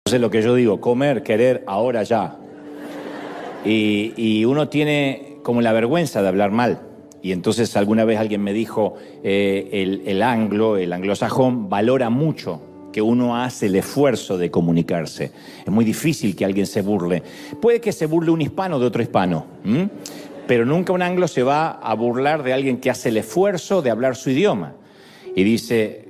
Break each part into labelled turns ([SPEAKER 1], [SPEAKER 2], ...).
[SPEAKER 1] Entonces lo que yo digo, comer, querer, ahora ya. Y uno tiene como la vergüenza de hablar mal. Y entonces alguna vez alguien me dijo, el anglosajón valora mucho que uno hace el esfuerzo de comunicarse. Es muy difícil que alguien se burle. Puede que se burle un hispano de otro hispano, pero nunca un anglo se va a burlar de alguien que hace el esfuerzo de hablar su idioma. Y dice,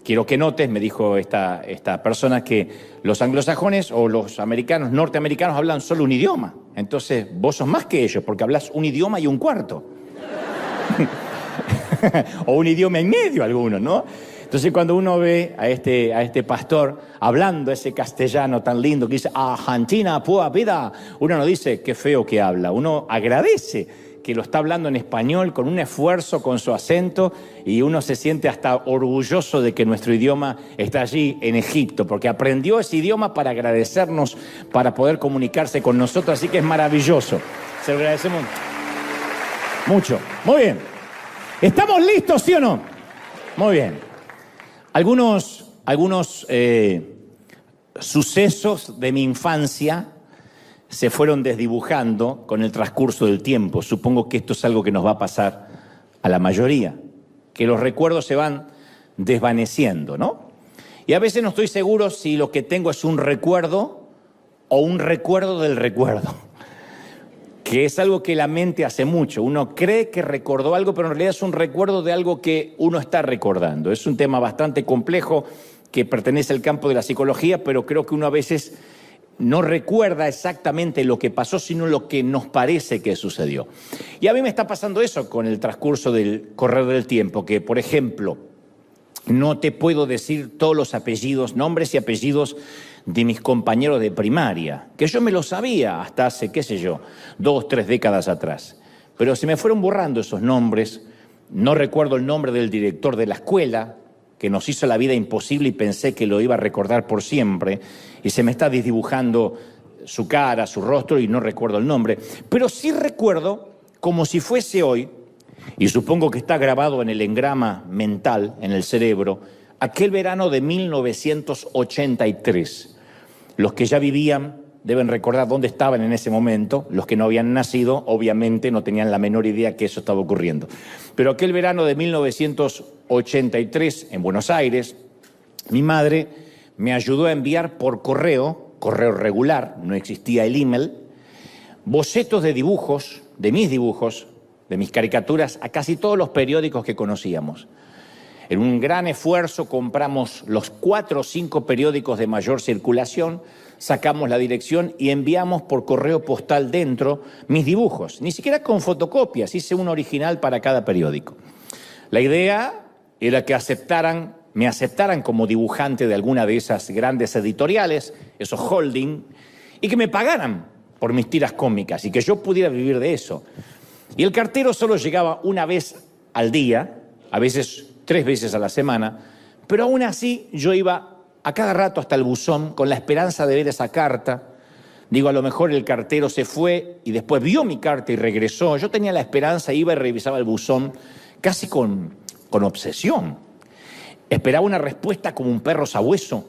[SPEAKER 1] quiero que notes, me dijo esta persona, que los anglosajones o los americanos, norteamericanos, hablan solo un idioma. Entonces vos sos más que ellos porque hablas un idioma y un cuarto. O un idioma en medio algunos, ¿no? Entonces cuando uno ve a este pastor hablando ese castellano tan lindo que dice Argentina, pura vida, uno no dice qué feo que habla, uno agradece que lo está hablando en español con un esfuerzo, con su acento, y uno se siente hasta orgulloso de que nuestro idioma está allí en Egipto, porque aprendió ese idioma para agradecernos, para poder comunicarse con nosotros, así que es maravilloso. Se lo agradecemos mucho. Muy bien. ¿Estamos listos, sí o no? Muy bien. Algunos sucesos de mi infancia se fueron desdibujando con el transcurso del tiempo. Supongo que esto es algo que nos va a pasar a la mayoría, que los recuerdos se van desvaneciendo, ¿no? Y a veces no estoy seguro si lo que tengo es un recuerdo o un recuerdo del recuerdo, que es algo que la mente hace mucho. Uno cree que recordó algo, pero en realidad es un recuerdo de algo que uno está recordando. Es un tema bastante complejo que pertenece al campo de la psicología, pero creo que uno a veces no recuerda exactamente lo que pasó, sino lo que nos parece que sucedió. Y a mí me está pasando eso con el transcurso del correr del tiempo, que, por ejemplo, no te puedo decir todos los apellidos, nombres y apellidos de mis compañeros de primaria, que yo me lo sabía hasta hace, qué sé yo, 2, 3 décadas atrás. Pero se me fueron borrando esos nombres. No recuerdo el nombre del director de la escuela, que nos hizo la vida imposible y pensé que lo iba a recordar por siempre, y se me está desdibujando su cara, su rostro, y no recuerdo el nombre. Pero sí recuerdo, como si fuese hoy, y supongo que está grabado en el engrama mental, en el cerebro, aquel verano de 1983. Los que ya vivían deben recordar dónde estaban en ese momento. Los que no habían nacido, obviamente, no tenían la menor idea que eso estaba ocurriendo. Pero aquel verano de 1983, en Buenos Aires, mi madre me ayudó a enviar por correo regular, no existía el email, bocetos de dibujos, de mis caricaturas, a casi todos los periódicos que conocíamos. En un gran esfuerzo compramos los 4 o 5 periódicos de mayor circulación, sacamos la dirección y enviamos por correo postal dentro mis dibujos. Ni siquiera con fotocopias, hice un original para cada periódico. La idea era que me aceptaran como dibujante de alguna de esas grandes editoriales, esos holding, y que me pagaran por mis tiras cómicas y que yo pudiera vivir de eso. Y el cartero solo llegaba una vez al día, a veces 3 veces a la semana, pero aún así yo iba a cada rato hasta el buzón con la esperanza de ver esa carta. Digo, a lo mejor el cartero se fue y después vio mi carta y regresó. Yo tenía la esperanza, iba y revisaba el buzón casi con obsesión. Esperaba una respuesta como un perro sabueso.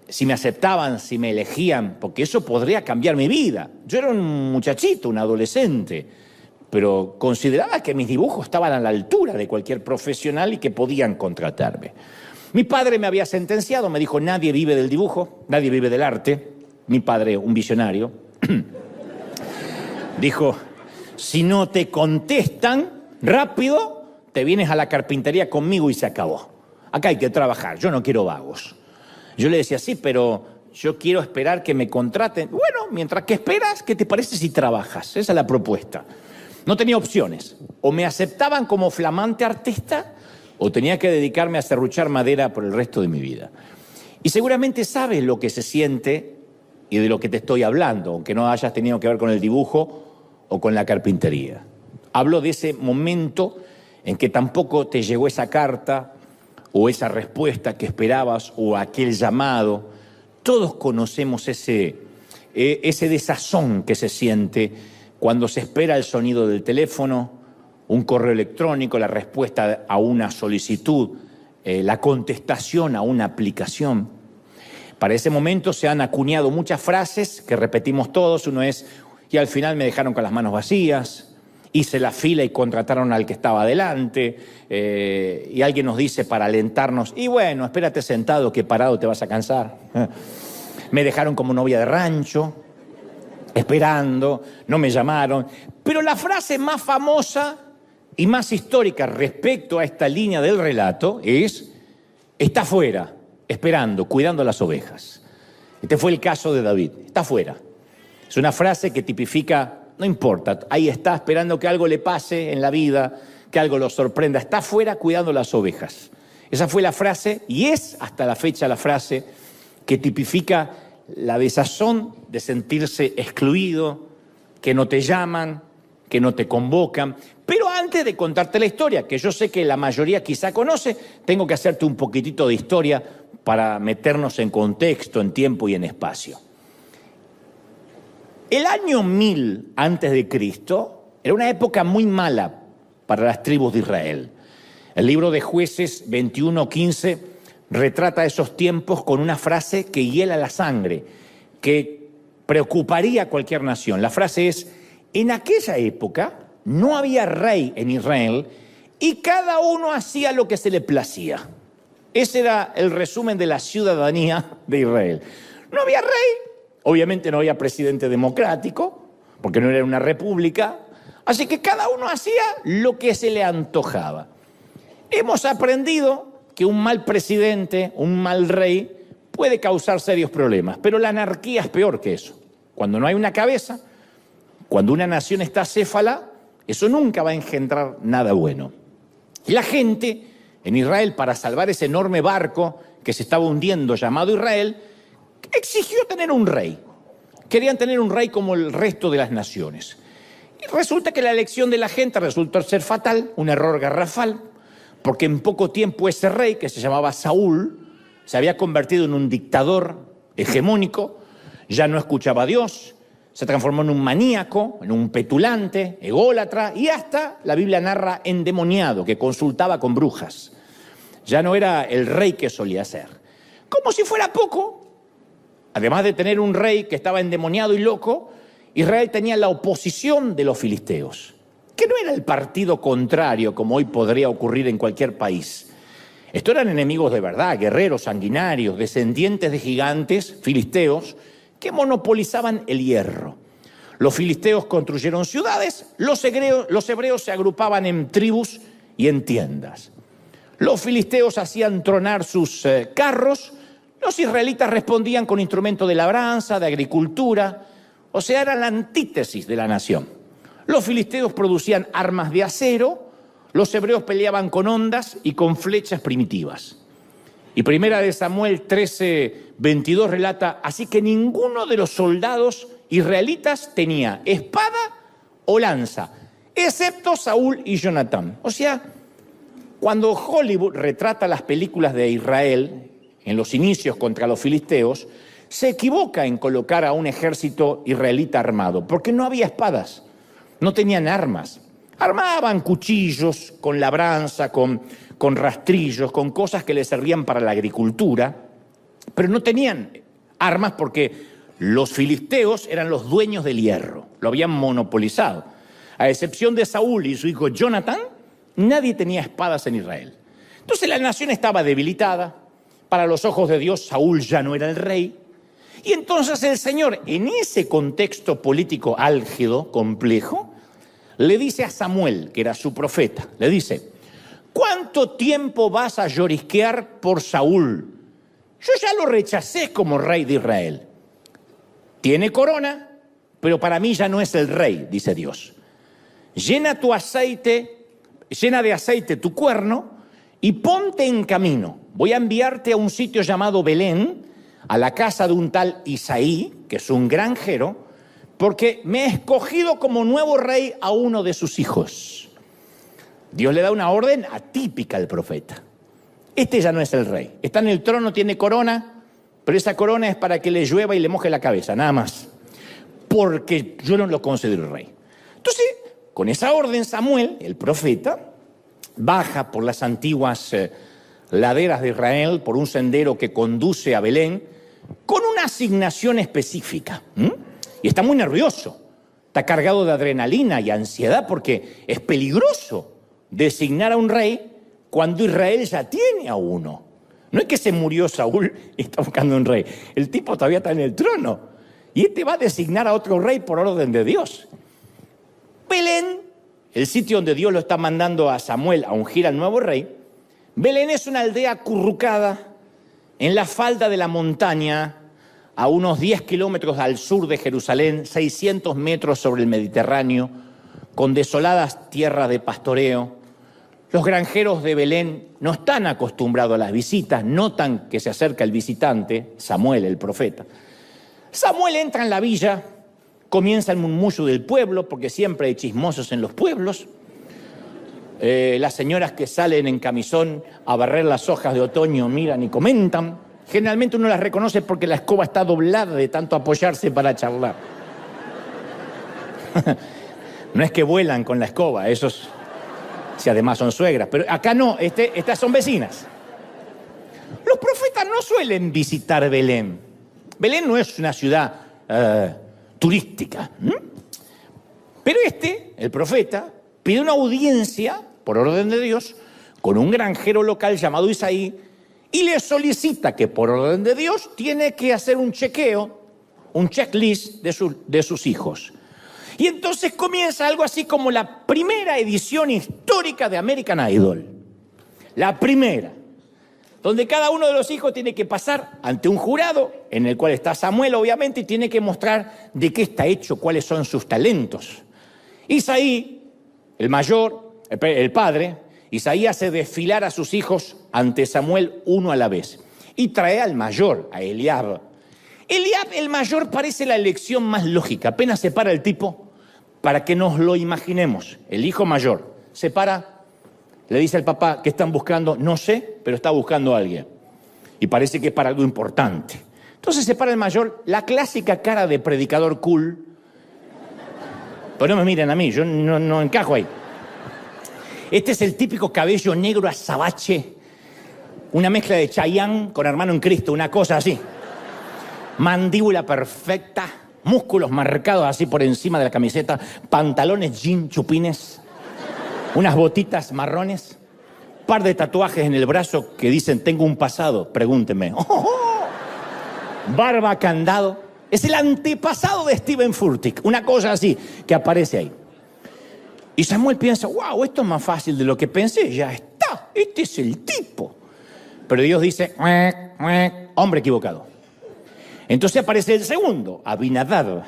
[SPEAKER 1] Si me aceptaban, si me elegían, porque eso podría cambiar mi vida. Yo era un muchachito, un adolescente, pero consideraba que mis dibujos estaban a la altura de cualquier profesional y que podían contratarme. Mi padre me había sentenciado, me dijo, nadie vive del dibujo, nadie vive del arte. Mi padre, un visionario, dijo, si no te contestan rápido, te vienes a la carpintería conmigo y se acabó. Acá hay que trabajar, yo no quiero vagos. Yo le decía, sí, pero yo quiero esperar que me contraten. Bueno, mientras que esperas, ¿qué te parece si trabajas? Esa es la propuesta. No tenía opciones. O me aceptaban como flamante artista o tenía que dedicarme a serruchar madera por el resto de mi vida. Y seguramente sabes lo que se siente y de lo que te estoy hablando, aunque no hayas tenido que ver con el dibujo o con la carpintería. Hablo de ese momento en que tampoco te llegó esa carta o esa respuesta que esperabas o aquel llamado. Todos conocemos ese desazón que se siente cuando se espera el sonido del teléfono, un correo electrónico, la respuesta a una solicitud, la contestación a una aplicación. Para ese momento se han acuñado muchas frases que repetimos todos. Uno es, y al final me dejaron con las manos vacías, hice la fila y contrataron al que estaba adelante, y alguien nos dice para alentarnos, y bueno, espérate sentado que parado te vas a cansar. Me dejaron como novia de rancho, esperando, no me llamaron. Pero la frase más famosa y más histórica respecto a esta línea del relato es, está afuera, esperando, cuidando las ovejas. Este fue el caso de David, está afuera. Es una frase que tipifica, no importa, ahí está esperando que algo le pase en la vida, que algo lo sorprenda, está afuera cuidando las ovejas. Esa fue la frase y es hasta la fecha la frase que tipifica la desazón de sentirse excluido, que no te llaman, que no te convocan. Pero antes de contarte la historia, que yo sé que la mayoría quizá conoce, tengo que hacerte un poquitito de historia para meternos en contexto, en tiempo y en espacio. El año 1000 antes de Cristo era una época muy mala para las tribus de Israel. El libro de Jueces 21:15 retrata esos tiempos con una frase que hiela la sangre, que preocuparía a cualquier nación. La frase es, en aquella época no había rey en Israel y cada uno hacía lo que se le placía. Ese era el resumen de la ciudadanía de Israel. No había rey, obviamente no había presidente democrático, porque no era una república, así que cada uno hacía lo que se le antojaba. Hemos aprendido que un mal presidente, un mal rey, puede causar serios problemas, pero la anarquía es peor que eso. Cuando no hay una cabeza, cuando una nación está acéfala, eso nunca va a engendrar nada bueno. Y la gente en Israel, para salvar ese enorme barco que se estaba hundiendo llamado Israel, exigió tener un rey. Querían tener un rey como el resto de las naciones. Y resulta que la elección de la gente resultó ser fatal, un error garrafal, porque en poco tiempo ese rey, que se llamaba Saúl, se había convertido en un dictador hegemónico, ya no escuchaba a Dios, se transformó en un maníaco, en un petulante, ególatra, y hasta, la Biblia narra, endemoniado, que consultaba con brujas. Ya no era el rey que solía ser. Como si fuera poco, además de tener un rey que estaba endemoniado y loco, Israel tenía la oposición de los filisteos, que no era el partido contrario, como hoy podría ocurrir en cualquier país. Estos eran enemigos de verdad, guerreros sanguinarios, descendientes de gigantes, filisteos, que monopolizaban el hierro. Los filisteos construyeron ciudades, los hebreos se agrupaban en tribus y en tiendas. Los filisteos hacían tronar sus carros, los israelitas respondían con instrumentos de labranza, de agricultura, o sea, era la antítesis de la nación. Los filisteos producían armas de acero, los hebreos peleaban con hondas y con flechas primitivas. Y Primera de Samuel 13:22 relata, así que ninguno de los soldados israelitas tenía espada o lanza, excepto Saúl y Jonatán. O sea, cuando Hollywood retrata las películas de Israel en los inicios contra los filisteos, se equivoca en colocar a un ejército israelita armado, porque no había espadas, no tenían armas. Armaban cuchillos con labranza, con rastrillos, con cosas que les servían para la agricultura, pero no tenían armas porque los filisteos eran los dueños del hierro, lo habían monopolizado. A excepción de Saúl y su hijo Jonatán, nadie tenía espadas en Israel. Entonces la nación estaba debilitada, para los ojos de Dios Saúl ya no era el rey, y entonces el Señor, en ese contexto político álgido, complejo, le dice a Samuel, que era su profeta, le dice, ¿cuánto tiempo vas a llorisquear por Saúl? Yo ya lo rechacé como rey de Israel. Tiene corona, pero para mí ya no es el rey, dice Dios. Llena de aceite tu cuerno y ponte en camino. Voy a enviarte a un sitio llamado Belén, a la casa de un tal Isaí, que es un granjero, porque me he escogido como nuevo rey a uno de sus hijos. Dios le da una orden atípica al profeta. Este ya no es el rey. Está en el trono, tiene corona, pero esa corona es para que le llueva y le moje la cabeza, nada más. Porque yo no lo considero rey. Entonces, con esa orden, Samuel, el profeta, baja por las antiguas laderas de Israel, por un sendero que conduce a Belén, con una asignación específica. Y está muy nervioso, está cargado de adrenalina y ansiedad porque es peligroso designar a un rey cuando Israel ya tiene a uno. No es que se murió Saúl y está buscando un rey. El tipo todavía está en el trono. Y este va a designar a otro rey por orden de Dios. Belén, el sitio donde Dios lo está mandando a Samuel a ungir al nuevo rey, Belén es una aldea acurrucada en la falda de la montaña, a unos 10 kilómetros al sur de Jerusalén, 600 metros sobre el Mediterráneo, con desoladas tierras de pastoreo. Los granjeros de Belén no están acostumbrados a las visitas, notan que se acerca el visitante, Samuel, el profeta. Samuel entra en la villa, comienza el murmullo del pueblo, porque siempre hay chismosos en los pueblos. Las señoras que salen en camisón a barrer las hojas de otoño miran y comentan. Generalmente uno las reconoce porque la escoba está doblada de tanto apoyarse para charlar. No es que vuelan con la escoba, esos, si además son suegras, pero acá no, estas son vecinas. Los profetas no suelen visitar Belén. Belén no es una ciudad turística. Pero el profeta, pide una audiencia, por orden de Dios, con un granjero local llamado Isaí, y le solicita que por orden de Dios tiene que hacer un chequeo, un checklist de sus hijos. Y entonces comienza algo así como la primera edición histórica de American Idol. La primera, donde cada uno de los hijos tiene que pasar ante un jurado, en el cual está Samuel obviamente, y tiene que mostrar de qué está hecho, cuáles son sus talentos. Isaí, el mayor, el padre, Isaí hace desfilar a sus hijos ante Samuel uno a la vez. Y trae al mayor, a Eliab. Eliab, el mayor, parece la elección más lógica. Apenas se para el tipo, para que nos lo imaginemos. El hijo mayor se para, le dice al papá, ¿qué están buscando? No sé, pero está buscando a alguien. Y parece que es para algo importante. Entonces se para el mayor, la clásica cara de predicador cool. Pero no me miren a mí, yo no encajo ahí. Este es el típico cabello negro azabache, una mezcla de Chayanne con Hermano en Cristo, una cosa así. Mandíbula perfecta, músculos marcados así por encima de la camiseta, pantalones jean chupines, unas botitas marrones, par de tatuajes en el brazo que dicen tengo un pasado, pregúnteme. Barba candado, es el antepasado de Steven Furtick, una cosa así que aparece ahí. Y Samuel piensa, wow, esto es más fácil de lo que pensé, ya está, este es el tipo. Pero Dios dice, hombre equivocado. Entonces aparece el segundo, Abinadab.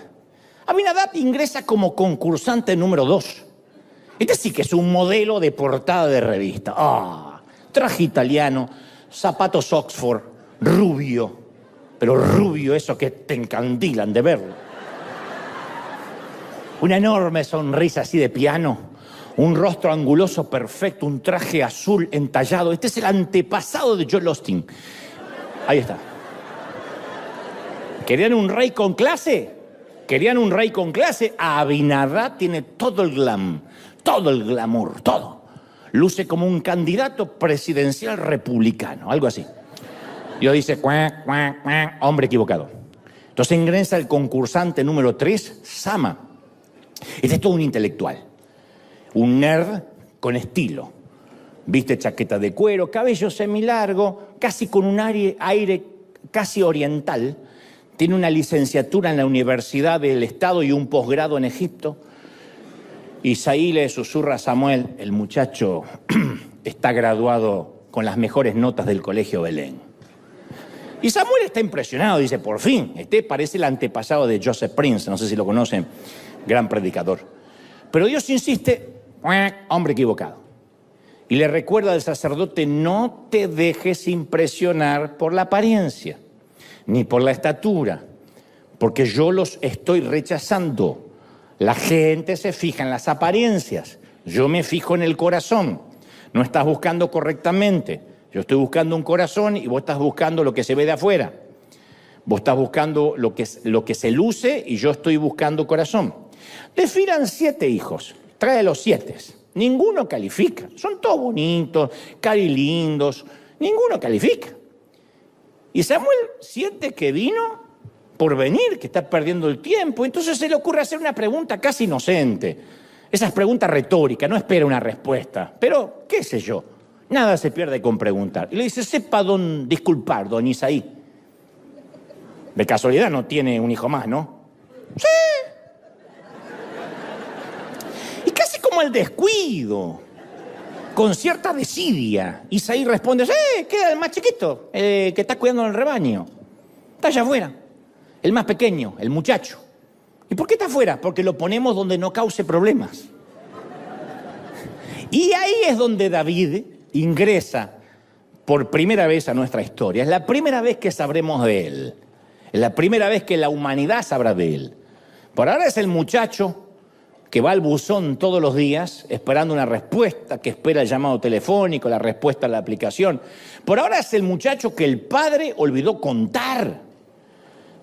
[SPEAKER 1] Abinadab ingresa como concursante número 2. Este sí que es un modelo de portada de revista. Traje italiano, zapatos Oxford, rubio. Pero rubio, eso que te encandilan de verlo. Una enorme sonrisa así de piano, un rostro anguloso perfecto, un traje azul entallado. Este es el antepasado de Joel Osteen. Ahí está. ¿Querían un rey con clase? ¿Querían un rey con clase? Abinadab tiene todo el glam, todo el glamour, todo. Luce como un candidato presidencial republicano, algo así. Dios dice, hombre equivocado. Entonces ingresa el concursante número 3, Sama. Este es todo un intelectual, un nerd con estilo. Viste chaqueta de cuero, cabello semilargo, casi con un aire casi oriental. Tiene una licenciatura en la Universidad del Estado y un posgrado en Egipto. Isaí le susurra a Samuel, el muchacho está graduado con las mejores notas del Colegio Belén. Y Samuel está impresionado, dice, por fin, parece el antepasado de Joseph Prince, no sé si lo conocen, gran predicador. Pero Dios insiste, hombre equivocado. Y le recuerda al sacerdote, no te dejes impresionar por la apariencia, ni por la estatura, porque yo los estoy rechazando. La gente se fija en las apariencias, yo me fijo en el corazón. No estás buscando correctamente, yo estoy buscando un corazón y vos estás buscando lo que se ve de afuera. Vos estás buscando lo que se luce y yo estoy buscando corazón. Le filan 7 hijos, trae los 7. Ninguno califica, son todos bonitos, cari lindos, ninguno califica. Y Samuel siente que vino por venir, que está perdiendo el tiempo. Entonces se le ocurre hacer una pregunta casi inocente. Esas preguntas retóricas, no espera una respuesta. Pero, qué sé yo, nada se pierde con preguntar. Y le dice, sepa disculpar, don Isaí. De casualidad no tiene un hijo más, ¿no? Sí. Y casi como el descuido, con cierta desidia, Isaí responde, queda el más chiquito, que está cuidando el rebaño. Está allá afuera, el más pequeño, el muchacho. ¿Y por qué está afuera? Porque lo ponemos donde no cause problemas. Y ahí es donde David ingresa por primera vez a nuestra historia. Es la primera vez que sabremos de él. Es la primera vez que la humanidad sabrá de él. Por ahora es el muchacho que va al buzón todos los días esperando una respuesta, que espera el llamado telefónico, la respuesta a la aplicación. Por ahora es el muchacho que el padre olvidó contar.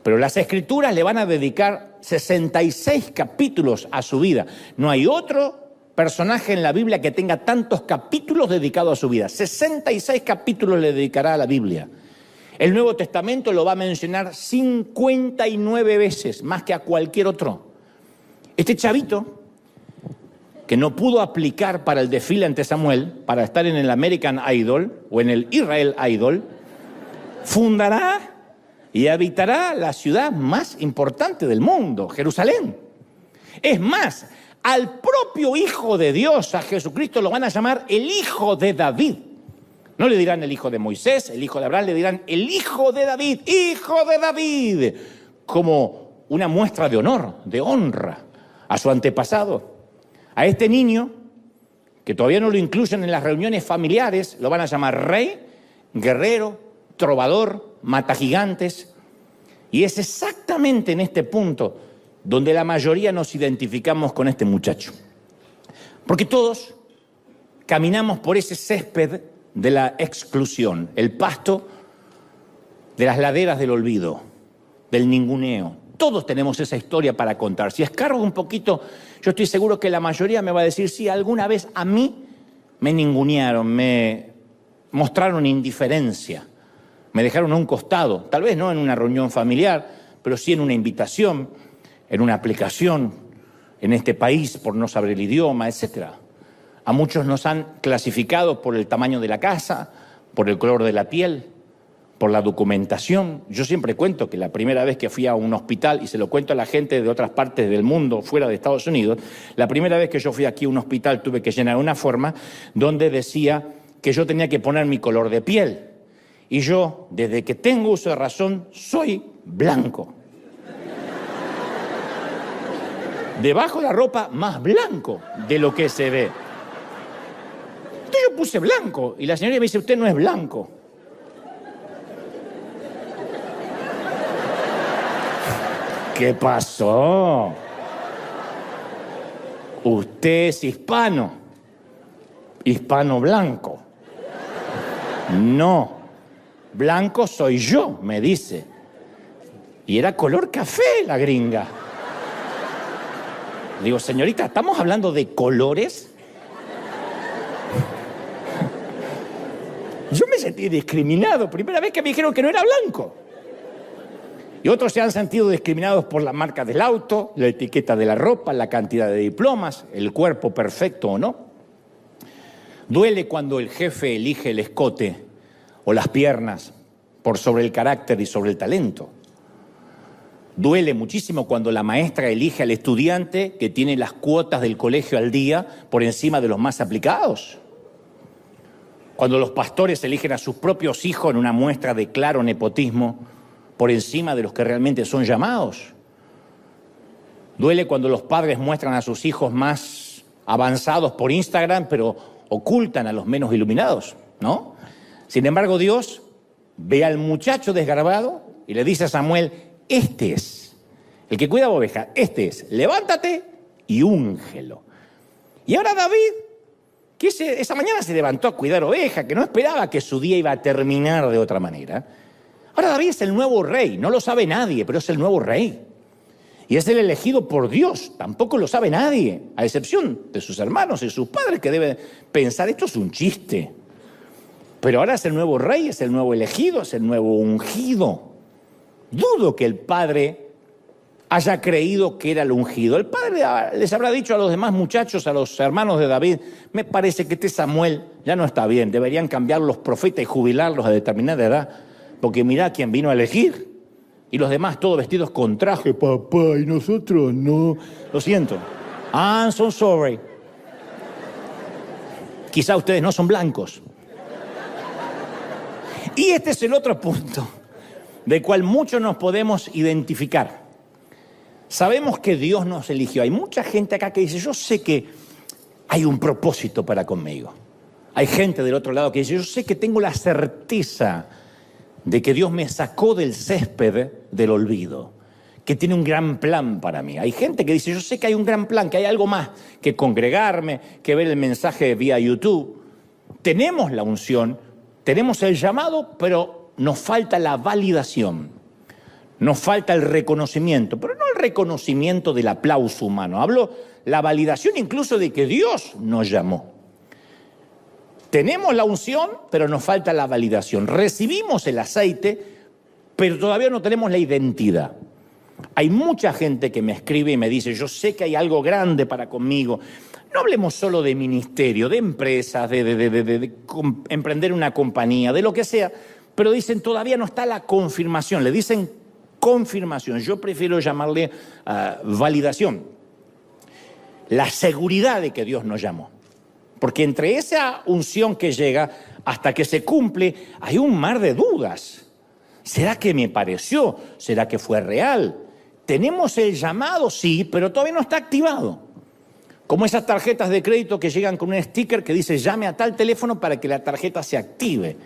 [SPEAKER 1] Pero las Escrituras le van a dedicar 66 capítulos a su vida. No hay otro personaje en la Biblia que tenga tantos capítulos dedicados a su vida. 66 capítulos le dedicará a la Biblia. El Nuevo Testamento lo va a mencionar 59 veces, más que a cualquier otro. Este chavito, que no pudo aplicar para el desfile ante Samuel, para estar en el American Idol o en el Israel Idol, fundará y habitará la ciudad más importante del mundo, Jerusalén. Es más, al propio Hijo de Dios, a Jesucristo, lo van a llamar el Hijo de David. No le dirán el hijo de Moisés, el hijo de Abraham, le dirán el Hijo de David, Hijo de David, como una muestra de honor, de honra a su antepasado. A este niño, que todavía no lo incluyen en las reuniones familiares, lo van a llamar rey, guerrero, trovador, matagigantes. Y es exactamente en este punto donde la mayoría nos identificamos con este muchacho. Porque todos caminamos por ese césped de la exclusión, el pasto de las laderas del olvido, del ninguneo. Todos tenemos esa historia para contar. Si escargo un poquito, yo estoy seguro que la mayoría me va a decir, sí, alguna vez a mí me ningunearon, me mostraron indiferencia, me dejaron a un costado, tal vez no en una reunión familiar, pero sí en una invitación, en una aplicación, en este país por no saber el idioma, etc. A muchos nos han clasificado por el tamaño de la casa, por el color de la piel, por la documentación. Yo siempre cuento que la primera vez que fui a un hospital, y se lo cuento a la gente de otras partes del mundo, fuera de Estados Unidos, la primera vez que yo fui aquí a un hospital tuve que llenar una forma donde decía que yo tenía que poner mi color de piel. Y yo, desde que tengo uso de razón, soy blanco. Debajo de la ropa, más blanco de lo que se ve. Entonces yo puse blanco, y la señora me dice, usted no es blanco. ¿Qué pasó? Usted es hispano, hispano blanco. No, blanco soy yo, me dice. Y era color café la gringa. Digo, señorita, ¿estamos hablando de colores? Yo me sentí discriminado, primera vez que me dijeron que no era blanco. Y otros se han sentido discriminados por la marca del auto, la etiqueta de la ropa, la cantidad de diplomas, el cuerpo perfecto o no. Duele cuando el jefe elige el escote o las piernas por sobre el carácter y sobre el talento. Duele muchísimo cuando la maestra elige al estudiante que tiene las cuotas del colegio al día por encima de los más aplicados. Cuando los pastores eligen a sus propios hijos en una muestra de claro nepotismo por encima de los que realmente son llamados. Duele cuando los padres muestran a sus hijos más avanzados por Instagram, pero ocultan a los menos iluminados, ¿no? Sin embargo, Dios ve al muchacho desgarbado y le dice a Samuel, este es, el que cuida ovejas, este es, levántate y úngelo. Y ahora David, que esa mañana se levantó a cuidar ovejas, que no esperaba que su día iba a terminar de otra manera. Ahora David es el nuevo rey, no lo sabe nadie, pero es el nuevo rey. Y es el elegido por Dios, tampoco lo sabe nadie, a excepción de sus hermanos y sus padres que deben pensar, esto es un chiste. Pero ahora es el nuevo rey, es el nuevo elegido, es el nuevo ungido. Dudo que el padre haya creído que era el ungido. El padre les habrá dicho a los demás muchachos, a los hermanos de David, me parece que este Samuel ya no está bien, deberían cambiar los profetas y jubilarlos a determinada edad, porque mirá quién vino a elegir. Y los demás todos vestidos con traje, papá, y nosotros no. Lo siento. I'm so sorry. Quizá ustedes no son blancos. Y este es el otro punto, del cual muchos nos podemos identificar. Sabemos que Dios nos eligió. Hay mucha gente acá que dice, yo sé que hay un propósito para conmigo. Hay gente del otro lado que dice, yo sé que tengo la certeza de que Dios me sacó del césped del olvido, que tiene un gran plan para mí. Hay gente que dice, yo sé que hay un gran plan, que hay algo más que congregarme, que ver el mensaje vía YouTube. Tenemos la unción, tenemos el llamado, pero nos falta la validación, nos falta el reconocimiento, pero no el reconocimiento del aplauso humano. Hablo la validación incluso de que Dios nos llamó. Tenemos la unción, pero nos falta la validación. Recibimos el aceite, pero todavía no tenemos la identidad. Hay mucha gente que me escribe y me dice, yo sé que hay algo grande para conmigo. No hablemos solo de ministerio, de empresas, de emprender una compañía, de lo que sea, pero dicen, todavía no está la confirmación. Le dicen confirmación. Yo prefiero llamarle validación. La seguridad de que Dios nos llamó. Porque entre esa unción que llega hasta que se cumple, hay un mar de dudas. ¿Será que me pareció? ¿Será que fue real? Tenemos el llamado, sí, pero todavía no está activado. Como esas tarjetas de crédito que llegan con un sticker que dice llame a tal teléfono para que la tarjeta se active.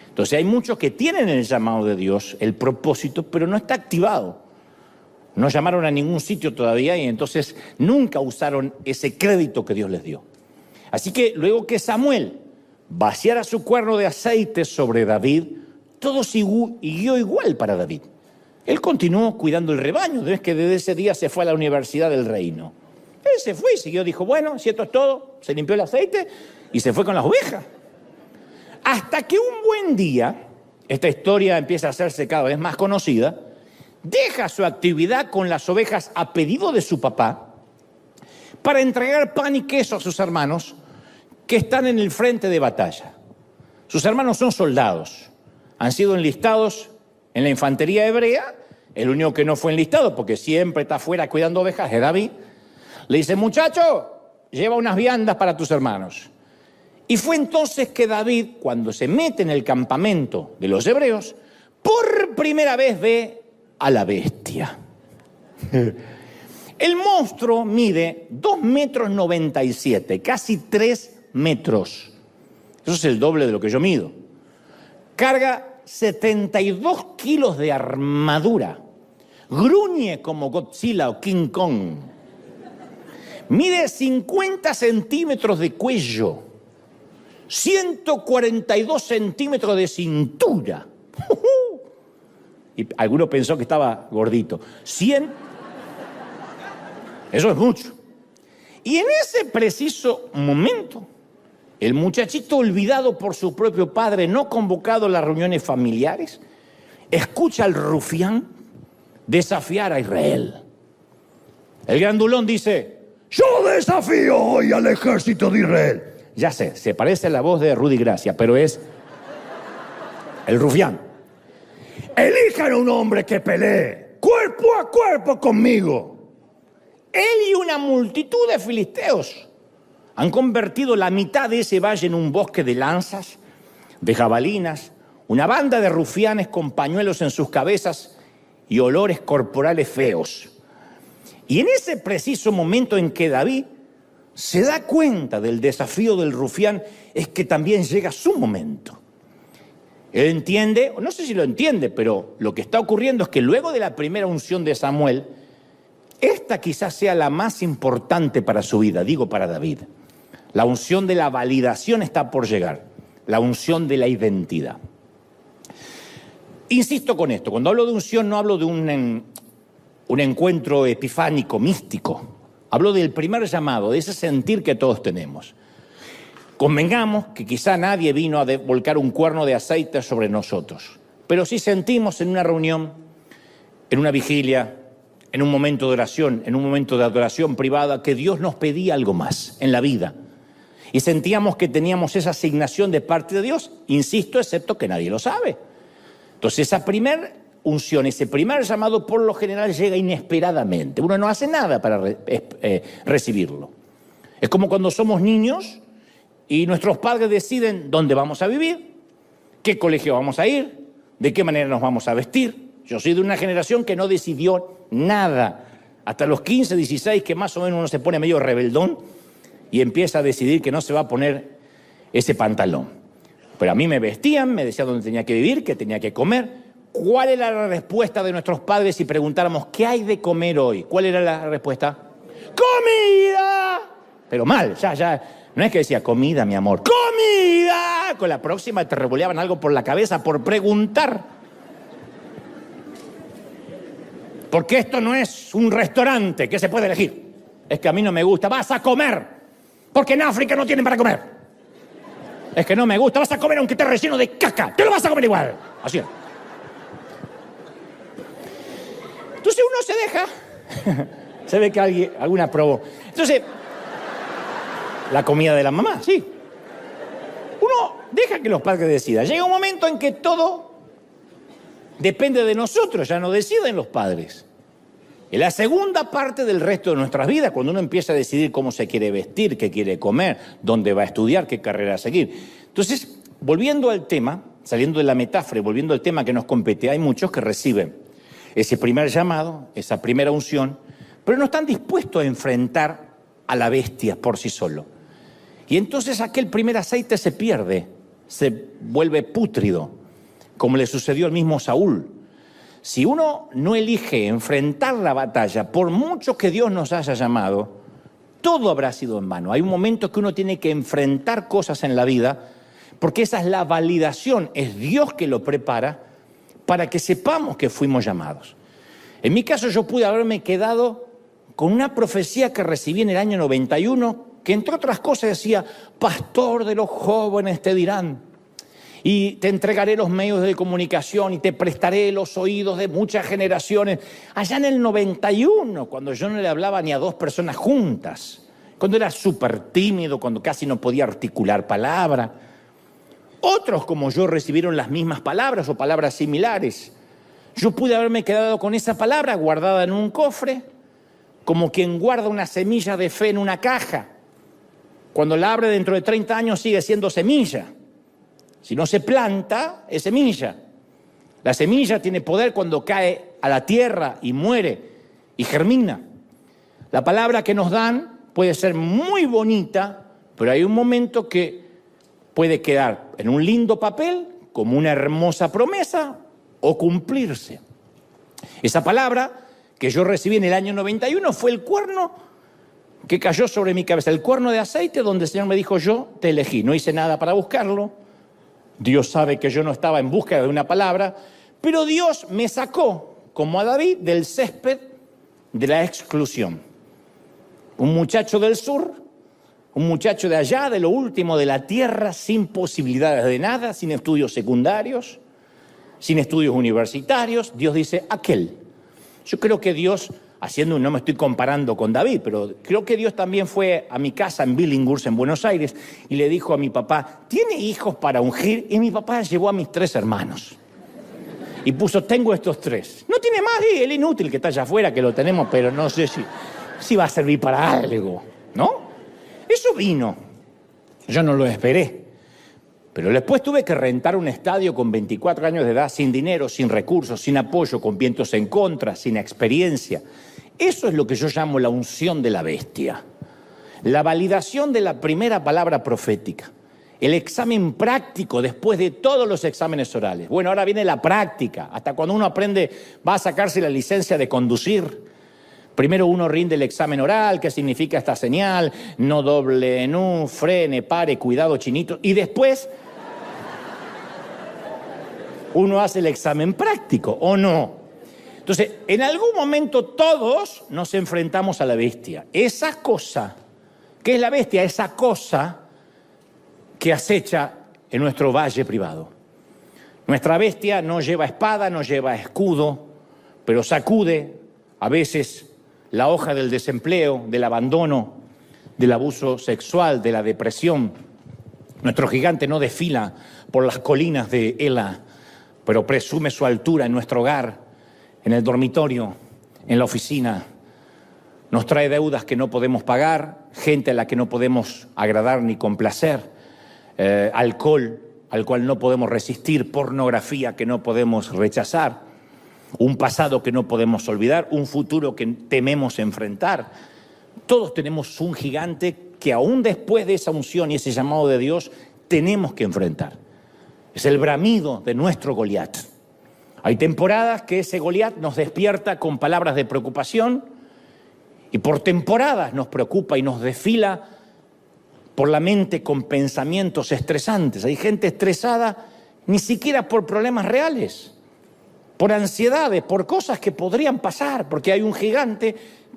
[SPEAKER 1] Entonces hay muchos que tienen el llamado de Dios, el propósito, pero no está activado. No llamaron a ningún sitio todavía y entonces nunca usaron ese crédito que Dios les dio. Así que luego que Samuel vaciara su cuerno de aceite sobre David, todo siguió igual para David. Él continuó cuidando el rebaño, es que desde ese día se fue a la universidad del reino. Él se fue y siguió, dijo, bueno, si esto es todo, se limpió el aceite y se fue con las ovejas. Hasta que un buen día, esta historia empieza a hacerse cada vez más conocida, deja su actividad con las ovejas a pedido de su papá para entregar pan y queso a sus hermanos que están en el frente de batalla. Sus hermanos son soldados, han sido enlistados en la infantería hebrea, el único que no fue enlistado porque siempre está afuera cuidando ovejas es David. Le dice, muchacho, lleva unas viandas para tus hermanos. Y fue entonces que David, cuando se mete en el campamento de los hebreos, por primera vez ve a la bestia. El monstruo mide 2,97 metros, casi 3 metros. Eso es el doble de lo que yo mido. Carga 72 kilos de armadura. Gruñe como Godzilla o King Kong. Mide 50 centímetros de cuello. 142 centímetros de cintura. Y alguno pensó que estaba gordito. 100. Eso es mucho. Y en ese preciso momento, el muchachito olvidado por su propio padre, no convocado a las reuniones familiares, escucha al rufián desafiar a Israel. El grandulón dice, yo desafío hoy al ejército de Israel. Ya sé, se parece a la voz de Rudy Gracia, pero es el rufián. Elijan a un hombre que pelee cuerpo a cuerpo conmigo. Él y una multitud de filisteos han convertido la mitad de ese valle en un bosque de lanzas, de jabalinas, una banda de rufianes con pañuelos en sus cabezas y olores corporales feos. Y en ese preciso momento en que David se da cuenta del desafío del rufián, es que también llega su momento. Él entiende, o no sé si lo entiende, pero lo que está ocurriendo es que luego de la primera unción de Samuel, esta quizás sea la más importante para su vida, digo para David. La unción de la validación está por llegar, la unción de la identidad. Insisto con esto, cuando hablo de unción no hablo de un encuentro epifánico, místico. Hablo del primer llamado, de ese sentir que todos tenemos. Convengamos que quizá nadie vino a volcar un cuerno de aceite sobre nosotros, pero sí sentimos en una reunión, en una vigilia, en un momento de oración, en un momento de adoración privada, que Dios nos pedía algo más en la vida. Y sentíamos que teníamos esa asignación de parte de Dios, insisto, excepto que nadie lo sabe. Entonces esa primera unción, ese primer llamado por lo general llega inesperadamente. Uno no hace nada para recibirlo. Es como cuando somos niños y nuestros padres deciden dónde vamos a vivir, qué colegio vamos a ir, de qué manera nos vamos a vestir. Yo soy de una generación que no decidió nada. Hasta los 15, 16, que más o menos uno se pone medio rebeldón y empieza a decidir que no se va a poner ese pantalón. Pero a mí me vestían, me decían dónde tenía que vivir, qué tenía que comer. ¿Cuál era la respuesta de nuestros padres si preguntáramos qué hay de comer hoy? ¿Cuál era la respuesta? ¡Comida! Pero mal, ya. No es que decía comida, mi amor. ¡Comida! Con la próxima te revoleaban algo por la cabeza por preguntar. Porque esto no es un restaurante que se puede elegir. Es que a mí no me gusta. Vas a comer. Porque en África no tienen para comer. Es que no me gusta. Vas a comer aunque esté relleno de caca. Te lo vas a comer igual. Así es. Entonces uno se deja. Se ve que alguna probó. Entonces, la comida de la mamá, sí. Uno deja que los padres decidan. Llega un momento en que todo depende de nosotros, ya no deciden los padres. En la segunda parte del resto de nuestras vidas, cuando uno empieza a decidir cómo se quiere vestir, qué quiere comer, dónde va a estudiar, qué carrera seguir. Entonces, volviendo al tema, saliendo de la metáfora y volviendo al tema que nos compete, hay muchos que reciben ese primer llamado, esa primera unción, pero no están dispuestos a enfrentar a la bestia por sí solo. Y entonces aquel primer aceite se pierde, se vuelve pútrido, como le sucedió al mismo Saúl. Si uno no elige enfrentar la batalla, por mucho que Dios nos haya llamado, todo habrá sido en vano. Hay un momento que uno tiene que enfrentar cosas en la vida, porque esa es la validación, es Dios que lo prepara para que sepamos que fuimos llamados. En mi caso yo pude haberme quedado con una profecía que recibí en el año 91, que entre otras cosas decía, pastor de los jóvenes te dirán, y te entregaré los medios de comunicación y te prestaré los oídos de muchas generaciones. Allá en el 91, cuando yo no le hablaba ni a dos personas juntas, cuando era súper tímido, cuando casi no podía articular palabra. Otros como yo recibieron las mismas palabras o palabras similares. Yo pude haberme quedado con esa palabra guardada en un cofre, como quien guarda una semilla de fe en una caja. Cuando la abre dentro de 30 años sigue siendo semilla. Si no se planta, es semilla. La semilla tiene poder cuando cae a la tierra y muere y germina. La palabra que nos dan puede ser muy bonita, pero hay un momento que puede quedar en un lindo papel como una hermosa promesa o cumplirse. Esa palabra que yo recibí en el año 91 fue el cuerno que cayó sobre mi cabeza, el cuerno de aceite donde el Señor me dijo, yo te elegí. No hice nada para buscarlo. Dios sabe que yo no estaba en búsqueda de una palabra, pero Dios me sacó, como a David, del césped de la exclusión. Un muchacho del sur, un muchacho de allá, de lo último de la tierra, sin posibilidades de nada, sin estudios secundarios, sin estudios universitarios. Dios dice, aquel. Yo creo que Dios, no me estoy comparando con David, pero creo que Dios también fue a mi casa en Billinghurst, en Buenos Aires, y le dijo a mi papá, ¿tiene hijos para ungir? Y mi papá llevó a mis 3 hermanos. Y puso, tengo estos 3. No tiene más, el inútil que está allá afuera, que lo tenemos, pero no sé si va a servir para algo, ¿no? Eso vino. Yo no lo esperé. Pero después tuve que rentar un estadio con 24 años de edad, sin dinero, sin recursos, sin apoyo, con vientos en contra, sin experiencia. Eso es lo que yo llamo la unción de la bestia. La validación de la primera palabra profética. El examen práctico después de todos los exámenes orales. Bueno, ahora viene la práctica. Hasta cuando uno aprende, va a sacarse la licencia de conducir. Primero uno rinde el examen oral, qué significa esta señal, no doble, no, frene, pare, cuidado, chinito. Y después uno hace el examen práctico, ¿o no? Entonces, en algún momento todos nos enfrentamos a la bestia. Esa cosa, ¿qué es la bestia? Esa cosa que acecha en nuestro valle privado. Nuestra bestia no lleva espada, no lleva escudo, pero sacude a veces la hoja del desempleo, del abandono, del abuso sexual, de la depresión. Nuestro gigante no desfila por las colinas de Ela, pero presume su altura en nuestro hogar, en el dormitorio, en la oficina. Nos trae deudas que no podemos pagar, gente a la que no podemos agradar ni complacer, alcohol al cual no podemos resistir, pornografía que no podemos rechazar, un pasado que no podemos olvidar, un futuro que tememos enfrentar. Todos tenemos un gigante que aún después de esa unción y ese llamado de Dios tenemos que enfrentar. Es el bramido de nuestro Goliat. Hay temporadas que ese Goliat nos despierta con palabras de preocupación y por temporadas nos preocupa y nos desfila por la mente con pensamientos estresantes. Hay gente estresada ni siquiera por problemas reales, por ansiedades, por cosas que podrían pasar, porque hay un gigante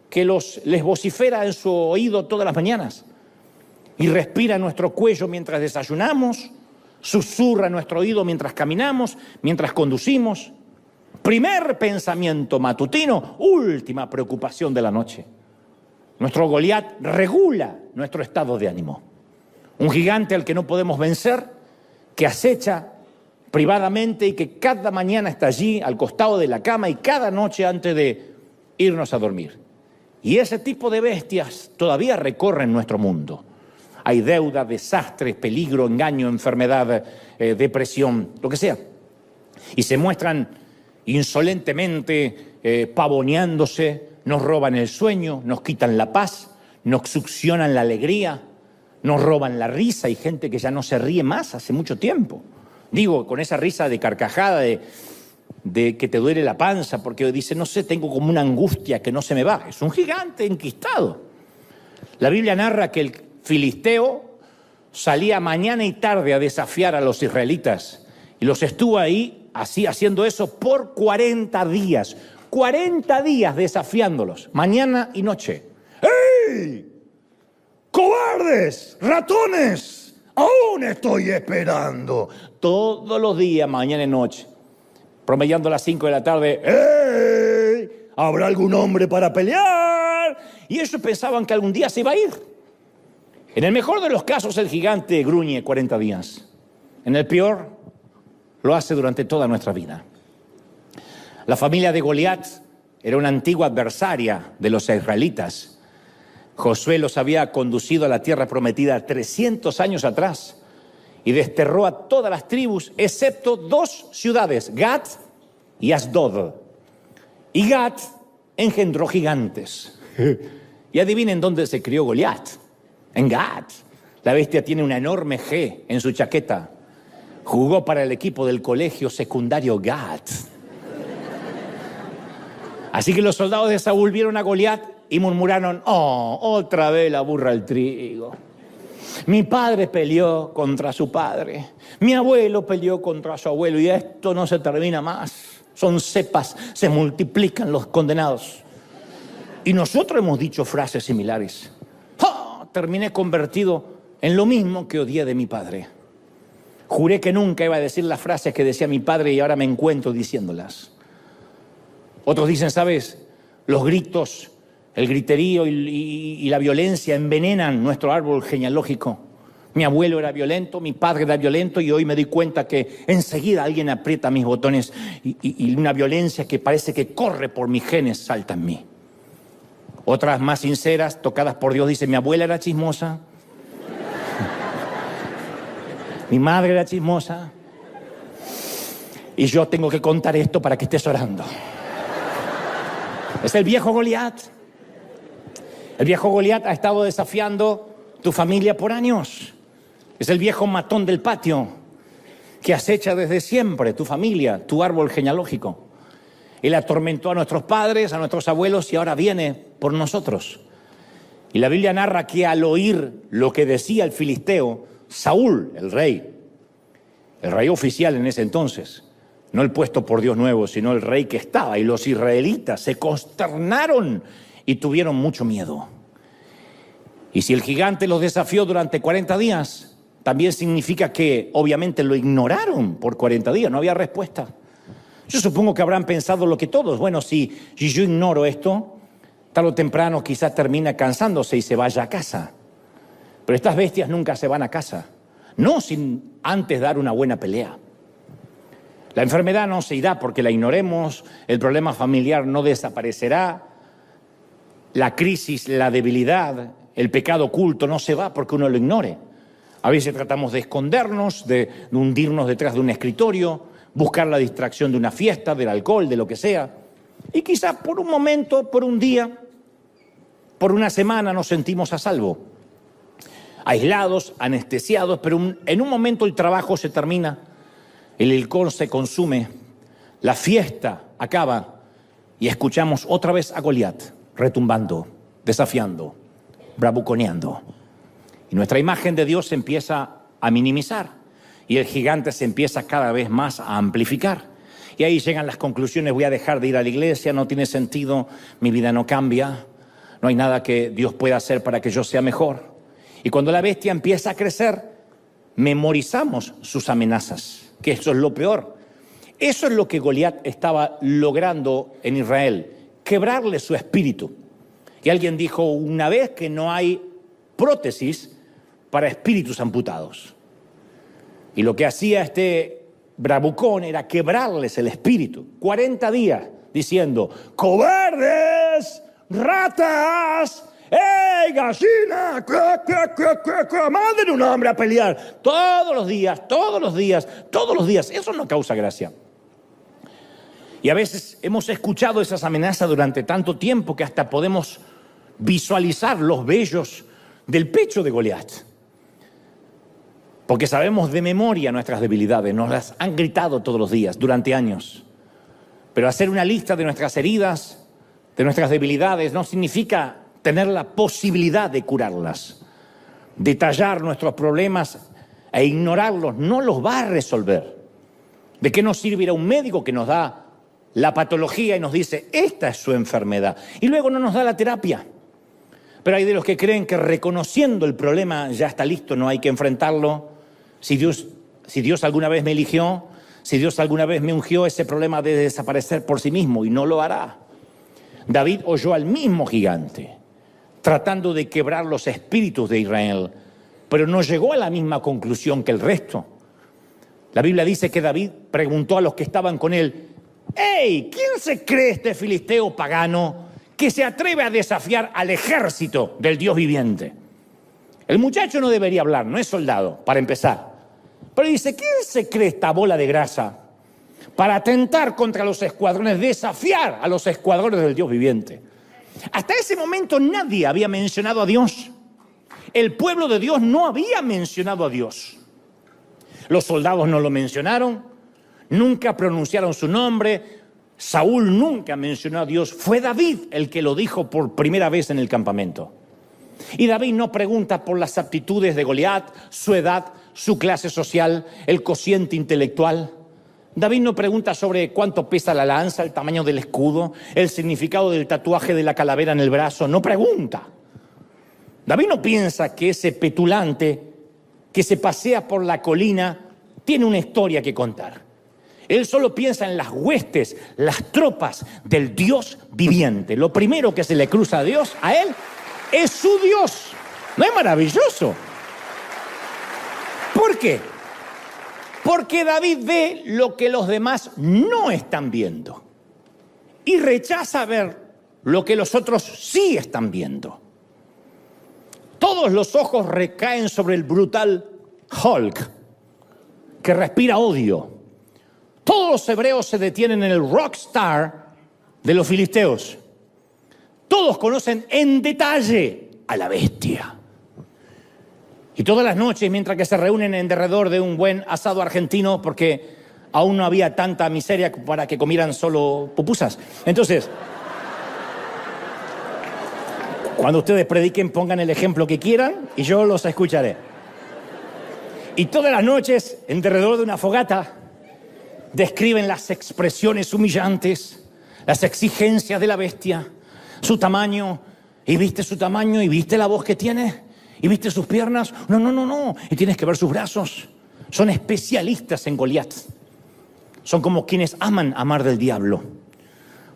[SPEAKER 1] que les vocifera en su oído todas las mañanas y respira en nuestro cuello mientras desayunamos, susurra en nuestro oído mientras caminamos, mientras conducimos. Primer pensamiento matutino, última preocupación de la noche. Nuestro Goliat regula nuestro estado de ánimo. Un gigante al que no podemos vencer, que acecha privadamente y que cada mañana está allí al costado de la cama y cada noche antes de irnos a dormir. Y ese tipo de bestias todavía recorren nuestro mundo. Hay deuda, desastres, peligro, engaño, enfermedad, depresión, lo que sea. Y se muestran insolentemente pavoneándose, nos roban el sueño, nos quitan la paz, nos succionan la alegría, nos roban la risa. Hay gente que ya no se ríe más hace mucho tiempo. Digo, con esa risa de carcajada, de que te duele la panza, porque dice, no sé, tengo como una angustia que no se me va. Es un gigante enquistado. La Biblia narra que el filisteo salía mañana y tarde a desafiar a los israelitas y los estuvo ahí así haciendo eso por 40 días. 40 días desafiándolos, mañana y noche. ¡Ey! ¡Cobardes! ¡Ratones! ¡Aún estoy esperando! Todos los días, mañana y noche, promediando a las 5 de la tarde. ¡Ey! ¿Habrá algún hombre para pelear? Y ellos pensaban que algún día se iba a ir. En el mejor de los casos, el gigante gruñe 40 días. En el peor, lo hace durante toda nuestra vida. La familia de Goliat era una antigua adversaria de los israelitas. Josué los había conducido a la tierra prometida 300 años atrás y desterró a todas las tribus, excepto 2 ciudades, Gat y Asdod. Y Gat engendró gigantes. Y adivinen dónde se crió Goliat. En Gat. La bestia tiene una enorme G en su chaqueta. Jugó para el equipo del colegio secundario Gat. Así que los soldados de Saúl vieron a Goliat y murmuraron, oh, otra vez la burra al trigo. Mi padre peleó contra su padre. Mi abuelo peleó contra su abuelo y esto no se termina más. Son cepas, se multiplican los condenados. Y nosotros hemos dicho frases similares. ¡Oh! Terminé convertido en lo mismo que odié de mi padre. Juré que nunca iba a decir las frases que decía mi padre y ahora me encuentro diciéndolas. Otros dicen, ¿sabes? Los gritos, el griterío y la violencia envenenan nuestro árbol genealógico. Mi abuelo era violento, mi padre era violento y hoy me di cuenta que enseguida alguien aprieta mis botones y una violencia que parece que corre por mis genes salta en mí. Otras más sinceras, tocadas por Dios, dicen, mi abuela era chismosa, mi madre era chismosa y yo tengo que contar esto para que estés orando. Es el viejo Goliat. El viejo Goliat ha estado desafiando tu familia por años. Es el viejo matón del patio que acecha desde siempre tu familia, tu árbol genealógico. Él atormentó a nuestros padres, a nuestros abuelos y ahora viene por nosotros. Y la Biblia narra que al oír lo que decía el filisteo, Saúl, el rey oficial en ese entonces, no el puesto por Dios nuevo, sino el rey que estaba, y los israelitas se consternaron y tuvieron mucho miedo. Y si el gigante los desafió durante 40 días, también significa que obviamente lo ignoraron por 40 días, no había respuesta. Yo supongo que habrán pensado lo que todos, bueno, si yo ignoro esto, tarde o temprano quizás termina cansándose y se vaya a casa. Pero estas bestias nunca se van a casa, no sin antes dar una buena pelea. La enfermedad no se irá porque la ignoremos, el problema familiar no desaparecerá, la crisis, la debilidad, el pecado oculto no se va porque uno lo ignore. A veces tratamos de escondernos, de hundirnos detrás de un escritorio, buscar la distracción de una fiesta, del alcohol, de lo que sea. Y quizás por un momento, por un día, por una semana nos sentimos a salvo. Aislados, anestesiados, pero en un momento el trabajo se termina, el alcohol se consume, la fiesta acaba y escuchamos otra vez a Goliat retumbando, desafiando, bravuconeando. Y nuestra imagen de Dios se empieza a minimizar y el gigante se empieza cada vez más a amplificar. Y ahí llegan las conclusiones: voy a dejar de ir a la iglesia, no tiene sentido, mi vida no cambia, no hay nada que Dios pueda hacer para que yo sea mejor. Y cuando la bestia empieza a crecer, memorizamos sus amenazas, que eso es lo peor. Eso es lo que Goliat estaba logrando en Israel, quebrarle su espíritu. Y alguien dijo una vez que no hay prótesis para espíritus amputados. Y lo que hacía este bravucón era quebrarles el espíritu. 40 días diciendo: ¡cobardes! ¡Ratas! ¡Ey, gallina! ¡Manden un hombre a pelear! Todos los días, todos los días, todos los días. Eso no causa gracia. Y a veces hemos escuchado esas amenazas durante tanto tiempo que hasta podemos visualizar los vellos del pecho de Goliat. Porque sabemos de memoria nuestras debilidades, nos las han gritado todos los días, durante años. Pero hacer una lista de nuestras heridas, de nuestras debilidades, no significa tener la posibilidad de curarlas. Detallar nuestros problemas e ignorarlos no los va a resolver. ¿De qué nos sirve ir a un médico que nos da la patología y nos dice: esta es su enfermedad, y luego no nos da la terapia? Pero hay de los que creen que reconociendo el problema ya está listo, no hay que enfrentarlo. Si Dios alguna vez me eligió, si Dios alguna vez me ungió, ese problema debe desaparecer por sí mismo, y no lo hará. David oyó al mismo gigante tratando de quebrar los espíritus de Israel, pero no llegó a la misma conclusión que el resto. La Biblia dice que David preguntó a los que estaban con él: ¡Ey! ¿Quién se cree este filisteo pagano que se atreve a desafiar al ejército del Dios viviente? El muchacho no debería hablar, no es soldado, para empezar. Pero dice: ¿quién se cree esta bola de grasa para atentar contra los escuadrones, desafiar a los escuadrones del Dios viviente? Hasta ese momento nadie había mencionado a Dios. El pueblo de Dios no había mencionado a Dios. Los soldados no lo mencionaron, nunca pronunciaron su nombre. Saúl nunca mencionó a Dios. Fue David el que lo dijo por primera vez en el campamento. Y David no pregunta por las aptitudes de Goliat, su edad, su clase social, el cociente intelectual. David no pregunta sobre cuánto pesa la lanza, el tamaño del escudo, el significado del tatuaje de la calavera en el brazo. No pregunta. David no piensa que ese petulante que se pasea por la colina tiene una historia que contar. Él solo piensa en las huestes, las tropas del Dios viviente. Lo primero que se le cruza a Dios, a él, es su Dios. ¿No es maravilloso? ¿Por qué? Porque David ve lo que los demás no están viendo y rechaza ver lo que los otros sí están viendo. Todos los ojos recaen sobre el brutal Hulk, que respira odio. Todos los hebreos se detienen en el rockstar de los filisteos. Todos conocen en detalle a la bestia. Y todas las noches, mientras que se reúnen en derredor de un buen asado argentino, porque aún no había tanta miseria para que comieran solo pupusas. Entonces, cuando ustedes prediquen, pongan el ejemplo que quieran y yo los escucharé. Y todas las noches, en derredor de una fogata, describen las expresiones humillantes, las exigencias de la bestia, su tamaño, y viste su tamaño, y viste la voz que tiene, ¿Y viste sus piernas? No, no, no, no. Y tienes que ver sus brazos. Son especialistas en Goliat. Son como quienes aman amar del diablo.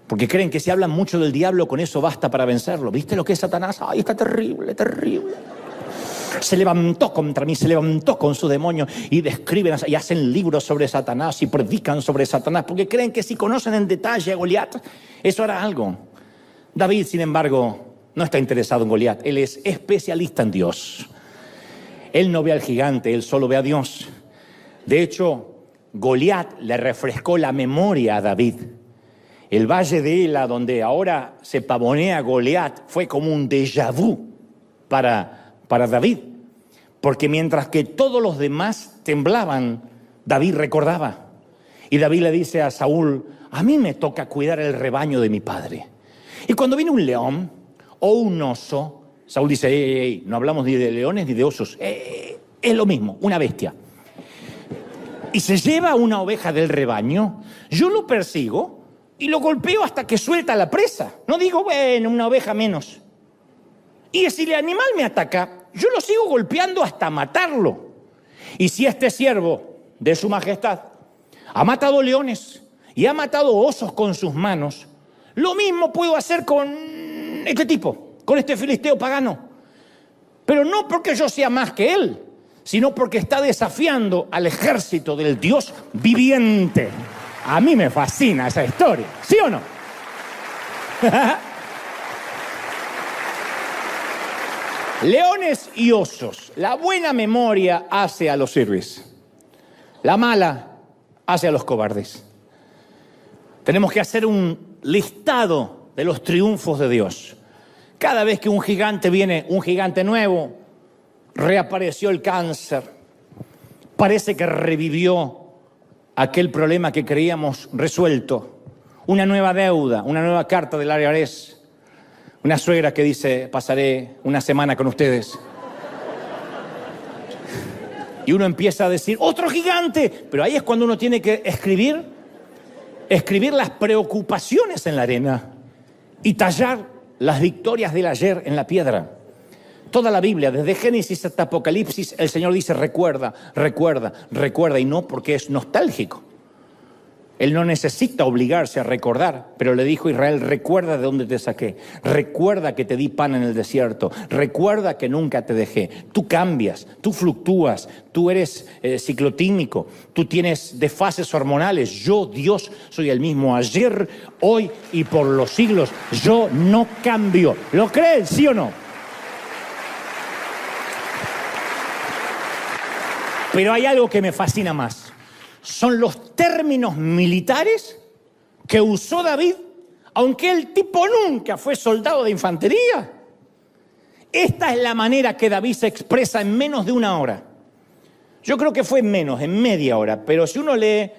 [SPEAKER 1] Porque creen que si hablan mucho del diablo, con eso basta para vencerlo. ¿Viste lo que es Satanás? ¡Ay, está terrible, terrible! Se levantó contra mí, se levantó con su demonio. Y describen y hacen libros sobre Satanás y predican sobre Satanás. Porque creen que si conocen en detalle a Goliat, eso hará algo. David, sin embargo, no está interesado en Goliat. Él es especialista en Dios. Él no ve al gigante, él solo ve a Dios. De hecho, Goliat le refrescó la memoria a David. El valle de Ela, donde ahora se pavonea Goliat, fue como un déjà vu para David. Porque mientras que todos los demás temblaban, David recordaba. Y David le dice a Saúl, a mí me toca cuidar el rebaño de mi padre. Y cuando viene un león o un oso, Saúl dice, ey, no hablamos ni de leones ni de osos, es lo mismo, una bestia. Y se lleva una oveja del rebaño, yo lo persigo y lo golpeo hasta que suelta la presa. No digo, bueno, una oveja menos. Y si el animal me ataca, yo lo sigo golpeando hasta matarlo. Y si este siervo de su majestad ha matado leones y ha matado osos con sus manos, lo mismo puedo hacer con este tipo, con este filisteo pagano. Pero no porque yo sea más que él, sino porque está desafiando al ejército del Dios viviente. A mí me fascina esa historia, ¿sí o no? Leones y osos. La buena memoria hace a los héroes. La mala hace a los cobardes. Tenemos que hacer un listado de los triunfos de Dios. Cada vez que un gigante viene, un gigante nuevo, reapareció el cáncer, parece que revivió aquel problema que creíamos resuelto, una nueva deuda, una nueva carta del IRS, una suegra que dice, pasaré una semana con ustedes. Y uno empieza a decir, ¡otro gigante! Pero ahí es cuando uno tiene que escribir las preocupaciones en la arena y tallar las victorias del ayer en la piedra. Toda la Biblia, desde Génesis hasta Apocalipsis, el Señor dice recuerda, recuerda, recuerda, y no porque es nostálgico. Él no necesita obligarse a recordar, pero le dijo a Israel, recuerda de dónde te saqué, recuerda que te di pan en el desierto, recuerda que nunca te dejé. Tú cambias, tú fluctúas, tú eres ciclotímico, tú tienes desfases hormonales. Yo, Dios, soy el mismo ayer, hoy y por los siglos. Yo no cambio. ¿Lo creen, sí o no? Pero hay algo que me fascina más. Son los términos militares que usó David, aunque el tipo nunca fue soldado de infantería. Esta es la manera que David se expresa en menos de una hora. Yo creo que fue menos, en media hora, pero si uno lee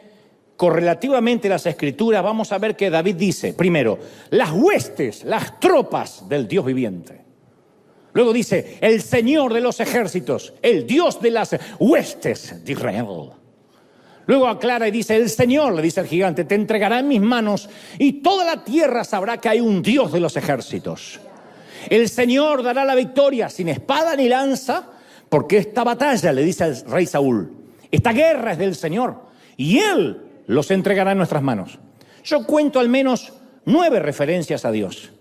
[SPEAKER 1] correlativamente las escrituras, vamos a ver que David dice, primero, las huestes, las tropas del Dios viviente. Luego dice, el Señor de los ejércitos, el Dios de las huestes de Israel. Luego aclara y dice, el Señor, le dice al gigante, te entregará en mis manos y toda la tierra sabrá que hay un Dios de los ejércitos. El Señor dará la victoria sin espada ni lanza, porque esta batalla, le dice al rey Saúl, esta guerra es del Señor y Él los entregará en nuestras manos. Yo cuento al menos 9 referencias a Dios.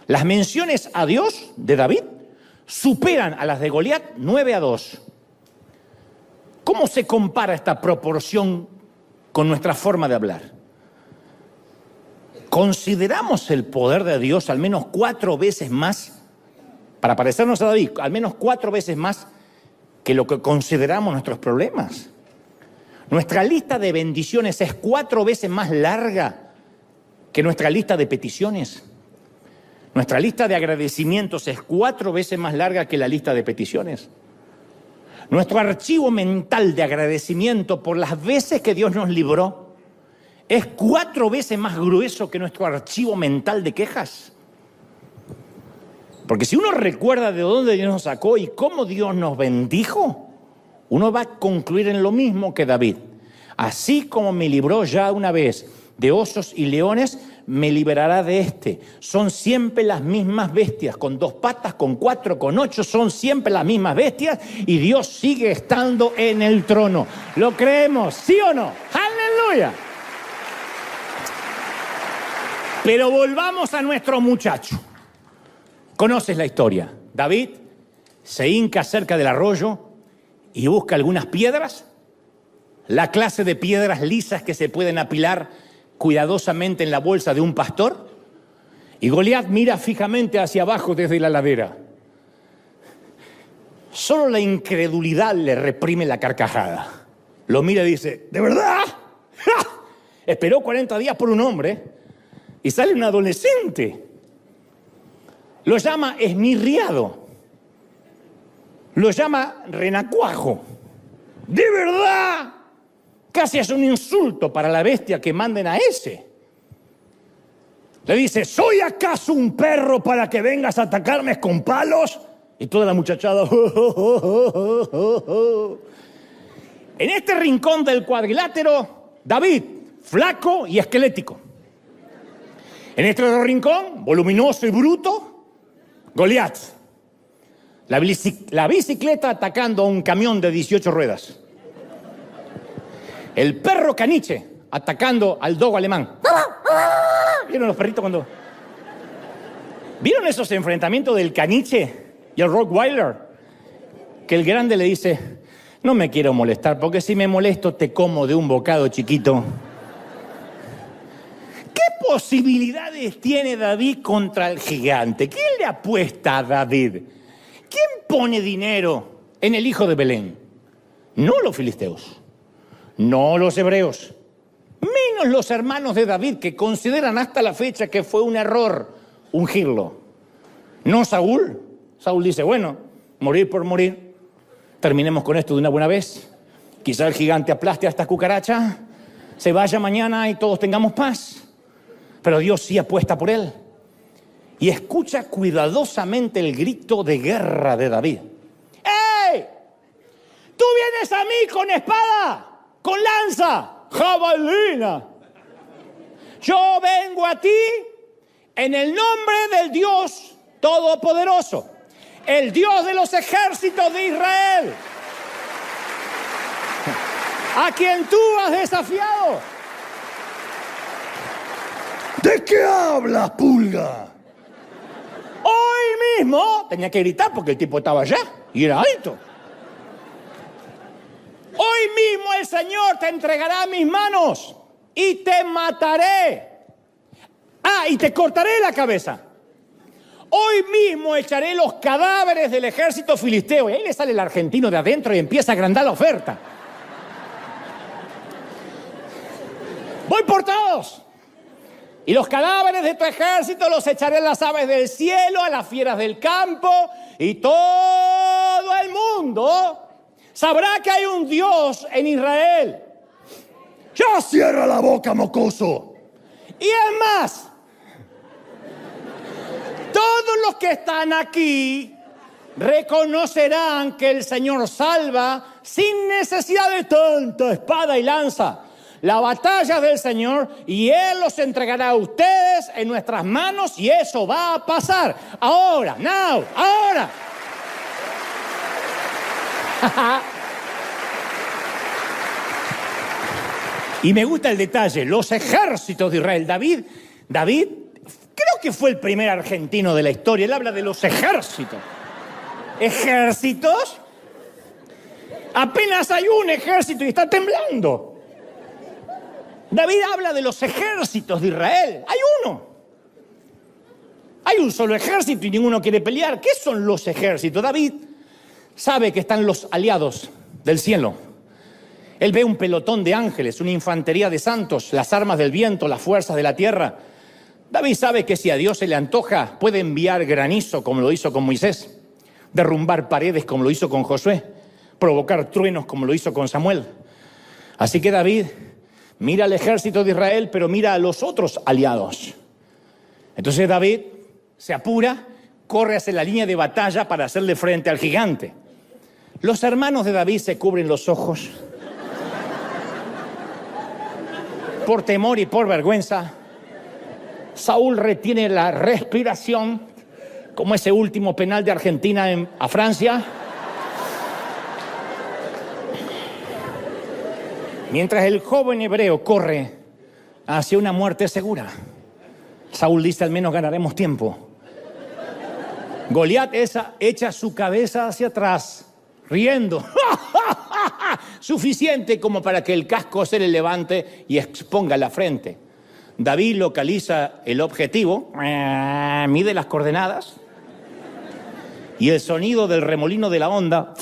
[SPEAKER 1] Las menciones a Dios de David superan a las de Goliat 9-2. ¿Cómo se compara esta proporción con nuestra forma de hablar? ¿Consideramos el poder de Dios al menos 4 veces más, para parecernos a David, al menos 4 veces más que lo que consideramos nuestros problemas? Nuestra lista de bendiciones es 4 veces más larga que nuestra lista de peticiones. Nuestra lista de agradecimientos es 4 veces más larga que la lista de peticiones. Nuestro archivo mental de agradecimiento por las veces que Dios nos libró es 4 veces más grueso que nuestro archivo mental de quejas. Porque si uno recuerda de dónde Dios nos sacó y cómo Dios nos bendijo, uno va a concluir en lo mismo que David. Así como me libró ya una vez de osos y leones, me liberará de este. Son siempre las mismas bestias, con 2 patas, con 4, con 8, son siempre las mismas bestias y Dios sigue estando en el trono. ¿Lo creemos? ¿Sí o no? ¡Aleluya! Pero volvamos a nuestro muchacho. ¿Conoces la historia? David se hinca cerca del arroyo y busca algunas piedras, la clase de piedras lisas que se pueden apilar cuidadosamente en la bolsa de un pastor, y Goliat mira fijamente hacia abajo desde la ladera. Solo la incredulidad le reprime la carcajada. Lo mira y dice, ¿de verdad? ¡Ja! Esperó 40 días por un hombre y sale un adolescente. Lo llama esmirriado. Lo llama renacuajo. ¿De verdad? Casi es un insulto para la bestia que manden a ese. Le dice, ¿soy acaso un perro para que vengas a atacarme con palos? Y toda la muchachada. En este rincón del cuadrilátero, David, flaco y esquelético. En este otro rincón, voluminoso y bruto, Goliat. La bicicleta atacando a un camión de 18 ruedas. El perro caniche atacando al dogo alemán. ¿Vieron los perritos cuando...? ¿Vieron esos enfrentamientos del caniche y el Rottweiler? Que el grande le dice, no me quiero molestar, porque si me molesto te como de un bocado chiquito. ¿Qué posibilidades tiene David contra el gigante? ¿Quién le apuesta a David? ¿Quién pone dinero en el hijo de Belén? No los filisteos. No los hebreos, menos los hermanos de David, que consideran hasta la fecha que fue un error ungirlo. No Saúl. Saúl dice, bueno, morir por morir, terminemos con esto de una buena vez. Quizá el gigante aplaste a esta cucaracha, se vaya mañana y todos tengamos paz. Pero Dios sí apuesta por él. Y escucha cuidadosamente el grito de guerra de David. ¡Ey! ¡Tú vienes a mí con espada! ¡Con lanza! ¡Jabalina! Yo vengo a ti en el nombre del Dios Todopoderoso, el Dios de los ejércitos de Israel, a quien tú has desafiado.
[SPEAKER 2] ¿De qué hablas, pulga?
[SPEAKER 1] Hoy mismo tenía que gritar porque el tipo estaba allá y era alto. Hoy mismo el Señor te entregará a mis manos y te mataré. Y te cortaré la cabeza. Hoy mismo echaré los cadáveres del ejército filisteo. Y ahí le sale el argentino de adentro y empieza a agrandar la oferta. Voy por todos. Y los cadáveres de tu ejército los echaré a las aves del cielo, a las fieras del campo, y todo el mundo sabrá que hay un Dios en Israel.
[SPEAKER 2] ¡Ya cierra la boca, mocoso!
[SPEAKER 1] Y es más, todos los que están aquí reconocerán que el Señor salva sin necesidad de tanta espada y lanza. La batalla es del Señor y Él los entregará a ustedes en nuestras manos y eso va a pasar. Ahora, ahora. Y me gusta el detalle, los ejércitos de Israel. David, creo que fue el primer argentino de la historia. Él habla de los ejércitos. ¿Ejércitos? Apenas hay un ejército y está temblando. David habla de los ejércitos de Israel. Hay uno. Hay un solo ejército y ninguno quiere pelear. ¿Qué son los ejércitos? David sabe que están los aliados del cielo. Él ve un pelotón de ángeles, una infantería de santos, las armas del viento, las fuerzas de la tierra. David sabe que si a Dios se le antoja, puede enviar granizo como lo hizo con Moisés, derrumbar paredes como lo hizo con Josué, provocar truenos como lo hizo con Samuel. Así que David mira al ejército de Israel, pero mira a los otros aliados. Entonces David se apura, corre hacia la línea de batalla para hacerle frente al gigante. Los hermanos de David se cubren los ojos por temor y por vergüenza. Saúl retiene la respiración, como ese último penal de Argentina a Francia. Mientras el joven hebreo corre hacia una muerte segura, Saúl dice: al menos ganaremos tiempo. Goliat echa su cabeza hacia atrás, riendo. Suficiente como para que el casco se le levante y exponga la frente. David localiza el objetivo, mide las coordenadas y el sonido del remolino de la onda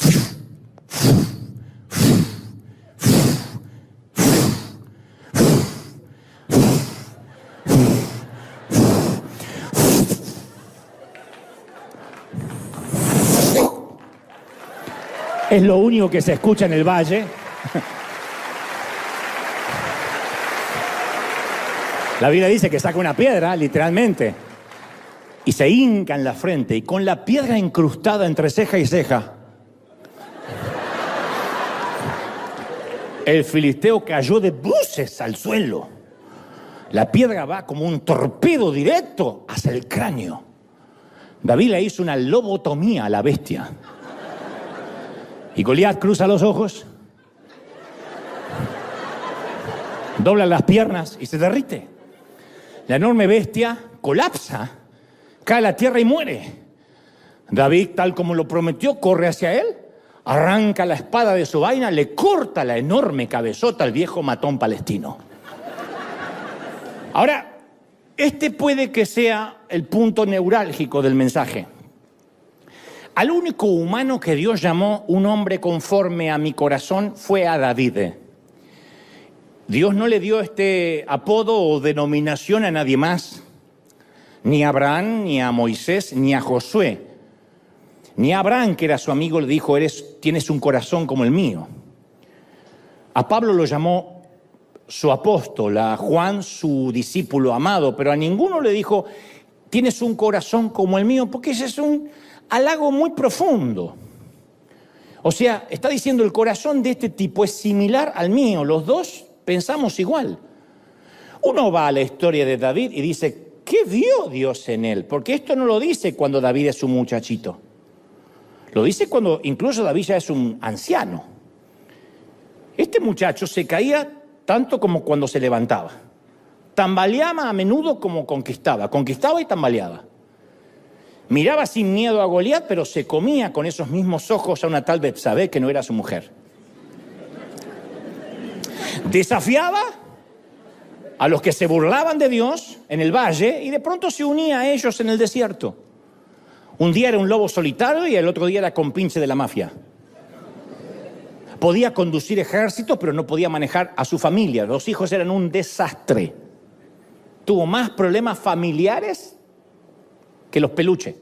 [SPEAKER 1] es lo único que se escucha en el valle. La Biblia dice que saca una piedra, literalmente, y se hinca en la frente, y con la piedra incrustada entre ceja y ceja, el filisteo cayó de bruces al suelo. La piedra va como un torpedo directo hacia el cráneo. David le hizo una lobotomía a la bestia. Y Goliat cruza los ojos, dobla las piernas y se derrite. La enorme bestia colapsa, cae a la tierra y muere. David, tal como lo prometió, corre hacia él, arranca la espada de su vaina, le corta la enorme cabezota al viejo matón palestino. Ahora, este puede que sea el punto neurálgico del mensaje. Al único humano que Dios llamó un hombre conforme a mi corazón fue a David. Dios no le dio este apodo o denominación a nadie más, ni a Abraham, ni a Moisés, ni a Josué. Ni a Abraham, que era su amigo, le dijo: tienes un corazón como el mío. A Pablo lo llamó su apóstol, a Juan su discípulo amado, pero a ninguno le dijo: tienes un corazón como el mío, porque ese es un halago muy profundo. O sea, está diciendo: el corazón de este tipo es similar al mío, los dos pensamos igual. Uno va a la historia de David y dice: ¿qué vio Dios en él? Porque esto no lo dice cuando David es un muchachito. Lo dice cuando incluso David ya es un anciano. Este muchacho se caía tanto como cuando se levantaba. Tambaleaba a menudo como conquistaba. Conquistaba y tambaleaba. Miraba sin miedo a Goliat, pero se comía con esos mismos ojos a una tal Betsabé que no era su mujer. Desafiaba a los que se burlaban de Dios en el valle y de pronto se unía a ellos en el desierto. Un día era un lobo solitario y el otro día era compinche de la mafia. Podía conducir ejércitos, pero no podía manejar a su familia. Los hijos eran un desastre. Tuvo más problemas familiares que los peluches.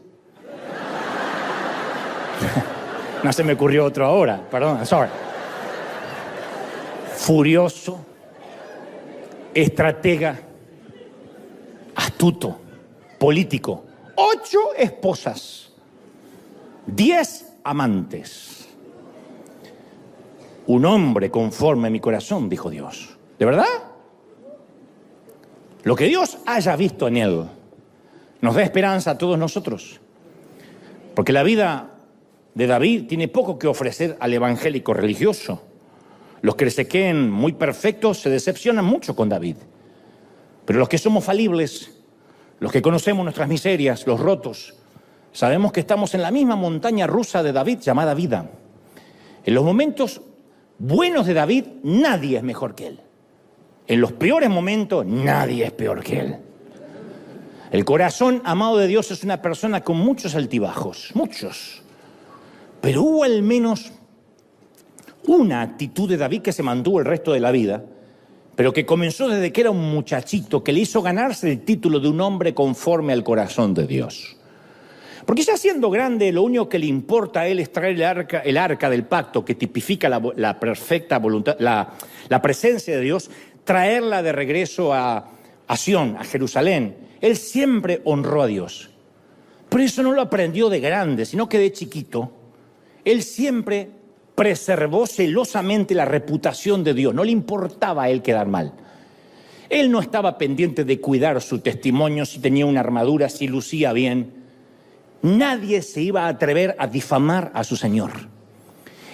[SPEAKER 1] No se me ocurrió otro ahora, perdón, sorry. Furioso, estratega, astuto, político. 8 esposas, 10 amantes. Un hombre conforme a mi corazón, dijo Dios. ¿De verdad? Lo que Dios haya visto en él nos da esperanza a todos nosotros. Porque la vida de David tiene poco que ofrecer al evangélico religioso. Los que se creen muy perfectos se decepcionan mucho con David. Pero los que somos falibles, los que conocemos nuestras miserias, los rotos, sabemos que estamos en la misma montaña rusa de David llamada vida. En los momentos buenos de David, nadie es mejor que él. En los peores momentos, nadie es peor que él. El corazón amado de Dios es una persona con muchos altibajos, muchos. Pero hubo al menos una actitud de David que se mantuvo el resto de la vida, pero que comenzó desde que era un muchachito, que le hizo ganarse el título de un hombre conforme al corazón de Dios. Porque ya siendo grande, lo único que le importa a él es traer el arca del pacto, que tipifica la perfecta voluntad, la presencia de Dios, traerla de regreso a Sión, a Jerusalén. Él siempre honró a Dios. Pero eso no lo aprendió de grande, sino que de chiquito, él siempre preservó celosamente la reputación de Dios. No le importaba a él quedar mal. Él no estaba pendiente de cuidar su testimonio, si tenía una armadura, si lucía bien. Nadie se iba a atrever a difamar a su Señor.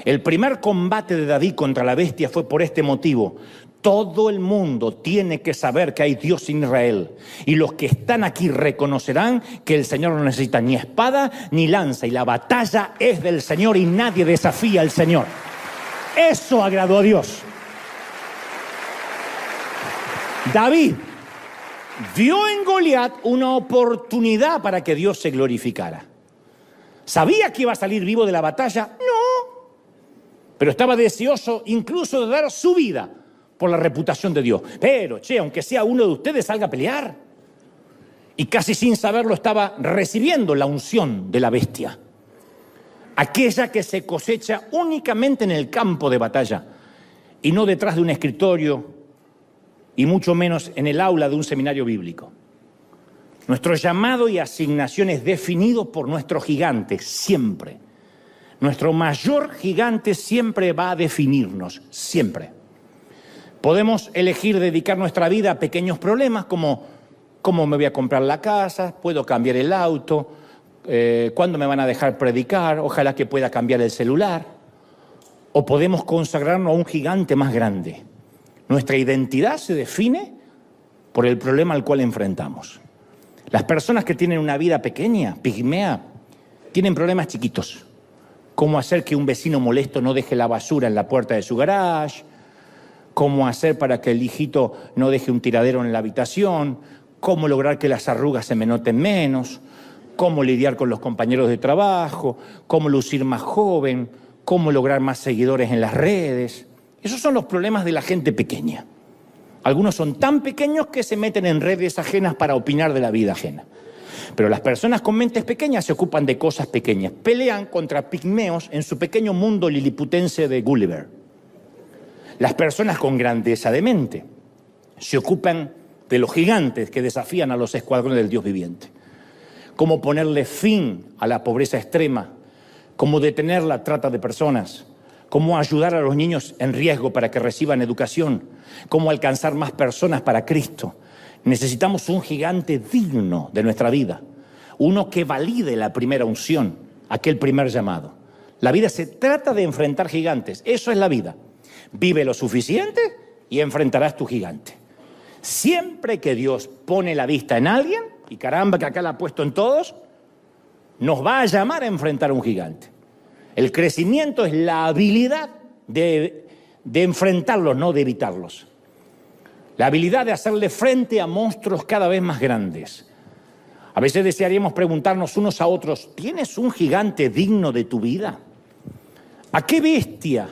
[SPEAKER 1] El primer combate de David contra la bestia fue por este motivo. Todo el mundo tiene que saber que hay Dios en Israel. Y los que están aquí reconocerán que el Señor no necesita ni espada ni lanza. Y la batalla es del Señor y nadie desafía al Señor. Eso agradó a Dios. David vio en Goliat una oportunidad para que Dios se glorificara. ¿Sabía que iba a salir vivo de la batalla? No. Pero estaba deseoso incluso de dar su vida por la reputación de Dios. Pero, aunque sea uno de ustedes, salga a pelear. Y casi sin saberlo estaba recibiendo la unción de la bestia. Aquella que se cosecha únicamente en el campo de batalla y no detrás de un escritorio y mucho menos en el aula de un seminario bíblico. Nuestro llamado y asignación es definido por nuestro gigante, siempre. Nuestro mayor gigante siempre va a definirnos, siempre. Podemos elegir dedicar nuestra vida a pequeños problemas como cómo me voy a comprar la casa, puedo cambiar el auto, cuándo me van a dejar predicar, ojalá que pueda cambiar el celular. O podemos consagrarnos a un gigante más grande. Nuestra identidad se define por el problema al cual enfrentamos. Las personas que tienen una vida pequeña, pigmea, tienen problemas chiquitos. Cómo hacer que un vecino molesto no deje la basura en la puerta de su garage, cómo hacer para que el hijito no deje un tiradero en la habitación, cómo lograr que las arrugas se me noten menos, cómo lidiar con los compañeros de trabajo, cómo lucir más joven, cómo lograr más seguidores en las redes. Esos son los problemas de la gente pequeña. Algunos son tan pequeños que se meten en redes ajenas para opinar de la vida ajena. Pero las personas con mentes pequeñas se ocupan de cosas pequeñas. Pelean contra pigmeos en su pequeño mundo liliputense de Gulliver. Las personas con grandeza de mente se ocupan de los gigantes que desafían a los escuadrones del Dios viviente. Cómo ponerle fin a la pobreza extrema, cómo detener la trata de personas, cómo ayudar a los niños en riesgo para que reciban educación, cómo alcanzar más personas para Cristo. Necesitamos un gigante digno de nuestra vida, uno que valide la primera unción, aquel primer llamado. La vida se trata de enfrentar gigantes, eso es la vida. Vive lo suficiente y enfrentarás tu gigante. Siempre que Dios pone la vista en alguien, y caramba que acá la ha puesto en todos, nos va a llamar a enfrentar a un gigante. El crecimiento es la habilidad de enfrentarlos, no de evitarlos. La habilidad de hacerle frente a monstruos cada vez más grandes. A veces desearíamos preguntarnos unos a otros, ¿tienes un gigante digno de tu vida? ¿A qué bestia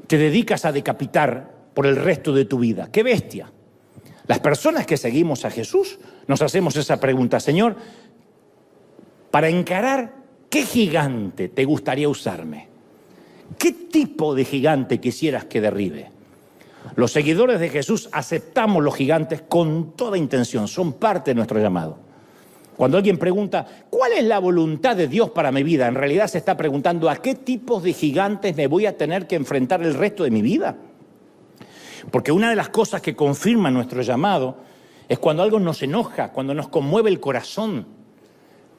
[SPEAKER 1] te dedicas a decapitar por el resto de tu vida? ¿Qué bestia? Las personas que seguimos a Jesús nos hacemos esa pregunta, Señor, para encarar, ¿qué gigante te gustaría usarme? ¿Qué tipo de gigante quisieras que derribe? Los seguidores de Jesús aceptamos los gigantes con toda intención, son parte de nuestro llamado. Cuando alguien pregunta, ¿cuál es la voluntad de Dios para mi vida? En realidad se está preguntando, ¿a qué tipos de gigantes me voy a tener que enfrentar el resto de mi vida? Porque una de las cosas que confirma nuestro llamado es cuando algo nos enoja, cuando nos conmueve el corazón,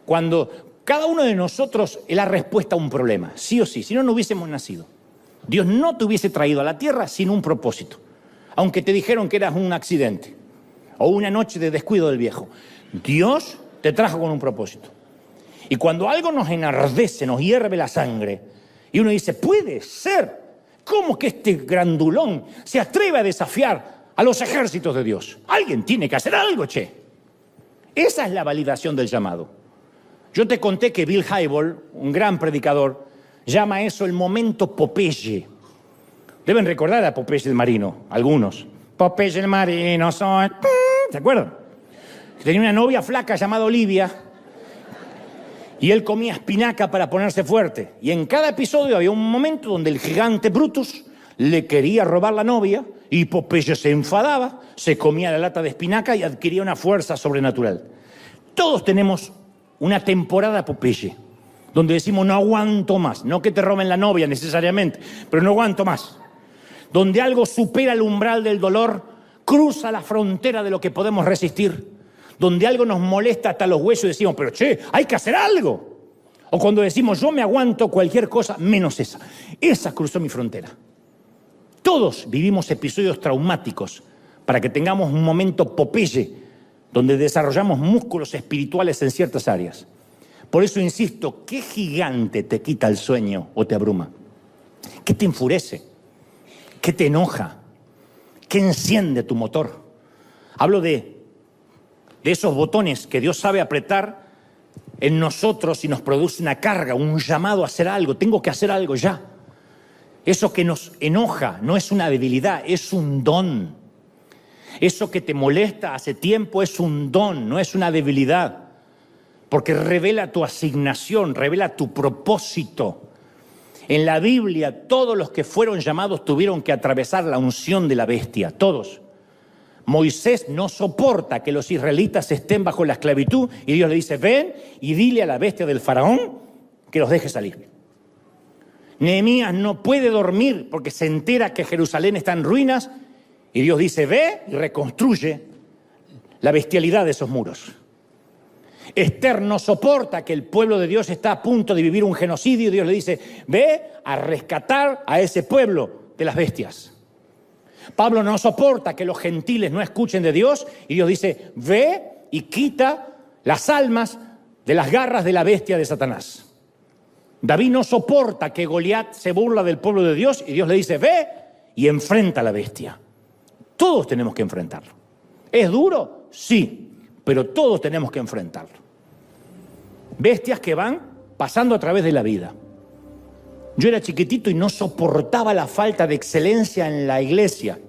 [SPEAKER 1] cuando cada uno de nosotros es la respuesta a un problema, sí o sí, si no, no hubiésemos nacido. Dios no te hubiese traído a la tierra sin un propósito, aunque te dijeron que eras un accidente o una noche de descuido del viejo. Dios te trajo con un propósito. Y cuando algo nos enardece, nos hierve la sangre, y uno dice, puede ser, ¿cómo que este grandulón se atreve a desafiar a los ejércitos de Dios? Alguien tiene que hacer algo, che. Esa es la validación del llamado. Yo te conté que Bill Hybels, un gran predicador, llama eso el momento Popeye. Deben recordar a Popeye el marino, algunos. Popeye el marino soy... ¿Se acuerdan? Tenía una novia flaca llamada Olivia y él comía espinaca para ponerse fuerte. Y en cada episodio había un momento donde el gigante Brutus le quería robar la novia y Popeye se enfadaba, se comía la lata de espinaca y adquiría una fuerza sobrenatural. Todos tenemos una temporada Popeye, donde decimos no aguanto más, no que te roben la novia necesariamente, pero no aguanto más. Donde algo supera el umbral del dolor cruza la frontera de lo que podemos resistir, donde algo nos molesta hasta los huesos y decimos, pero che, hay que hacer algo. O cuando decimos, yo me aguanto cualquier cosa menos esa. Esa cruzó mi frontera. Todos vivimos episodios traumáticos para que tengamos un momento Popeye, donde desarrollamos músculos espirituales en ciertas áreas. Por eso insisto, ¿qué gigante te quita el sueño o te abruma? ¿Qué te enfurece? ¿Qué te enoja? ¿Qué enciende tu motor? Hablo de esos botones que Dios sabe apretar en nosotros y nos produce una carga, un llamado a hacer algo. Tengo que hacer algo ya. Eso que nos enoja no es una debilidad, es un don. Eso que te molesta hace tiempo es un don, no es una debilidad. Porque revela tu asignación, revela tu propósito. En la Biblia, todos los que fueron llamados tuvieron que atravesar la unción de la bestia, todos. Moisés no soporta que los israelitas estén bajo la esclavitud y Dios le dice, ven y dile a la bestia del faraón que los deje salir. Nehemías no puede dormir porque se entera que Jerusalén está en ruinas y Dios dice, ve y reconstruye la bestialidad de esos muros. Esther no soporta que el pueblo de Dios está a punto de vivir un genocidio y Dios le dice, ve a rescatar a ese pueblo de las bestias. Pablo no soporta que los gentiles no escuchen de Dios y Dios dice, ve y quita las almas de las garras de la bestia de Satanás. David no soporta que Goliat se burla del pueblo de Dios y Dios le dice, ve y enfrenta a la bestia. Todos tenemos que enfrentarlo. ¿Es duro? Sí, pero todos tenemos que enfrentarlo. Bestias que van pasando a través de la vida. Yo era chiquitito y no soportaba la falta de excelencia en la iglesia.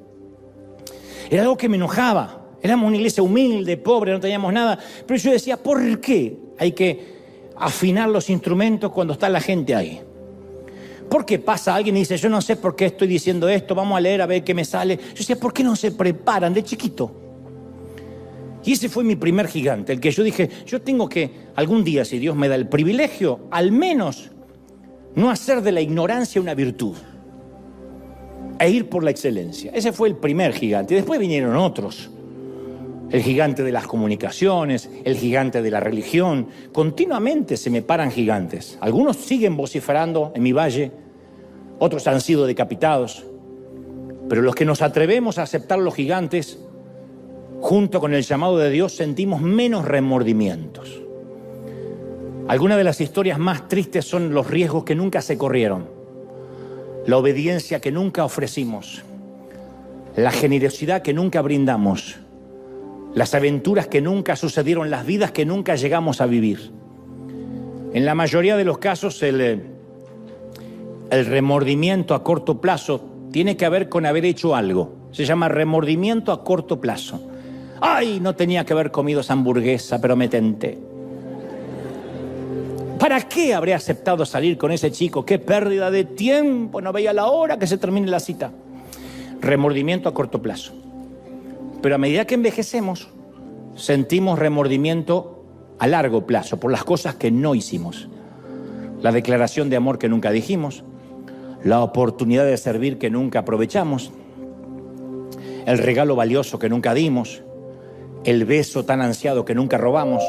[SPEAKER 1] Era algo que me enojaba. Éramos una iglesia humilde, pobre, no teníamos nada. Pero yo decía, ¿por qué hay que afinar los instrumentos cuando está la gente ahí? ¿Por qué pasa alguien y dice, yo no sé por qué estoy diciendo esto, vamos a leer a ver qué me sale? Yo decía, ¿por qué no se preparan de chiquito? Y ese fue mi primer gigante, el que yo dije, yo tengo que algún día, si Dios me da el privilegio, al menos no hacer de la ignorancia una virtud e ir por la excelencia. Ese fue el primer gigante. Y después vinieron otros. El gigante de las comunicaciones, el gigante de la religión. Continuamente se me paran gigantes. Algunos siguen vociferando en mi valle, otros han sido decapitados. Pero los que nos atrevemos a aceptar los gigantes, junto con el llamado de Dios, sentimos menos remordimientos. Algunas de las historias más tristes son los riesgos que nunca se corrieron, la obediencia que nunca ofrecimos, la generosidad que nunca brindamos, las aventuras que nunca sucedieron, las vidas que nunca llegamos a vivir. En la mayoría de los casos, el remordimiento a corto plazo tiene que ver con haber hecho algo. Se llama remordimiento a corto plazo. ¡Ay, no tenía que haber comido esa hamburguesa, pero me tenté! ¿Para qué habré aceptado salir con ese chico? ¡Qué pérdida de tiempo! No veía la hora que se termine la cita. Remordimiento a corto plazo. Pero a medida que envejecemos, sentimos remordimiento a largo plazo por las cosas que no hicimos. La declaración de amor que nunca dijimos, la oportunidad de servir que nunca aprovechamos, el regalo valioso que nunca dimos, el beso tan ansiado que nunca robamos.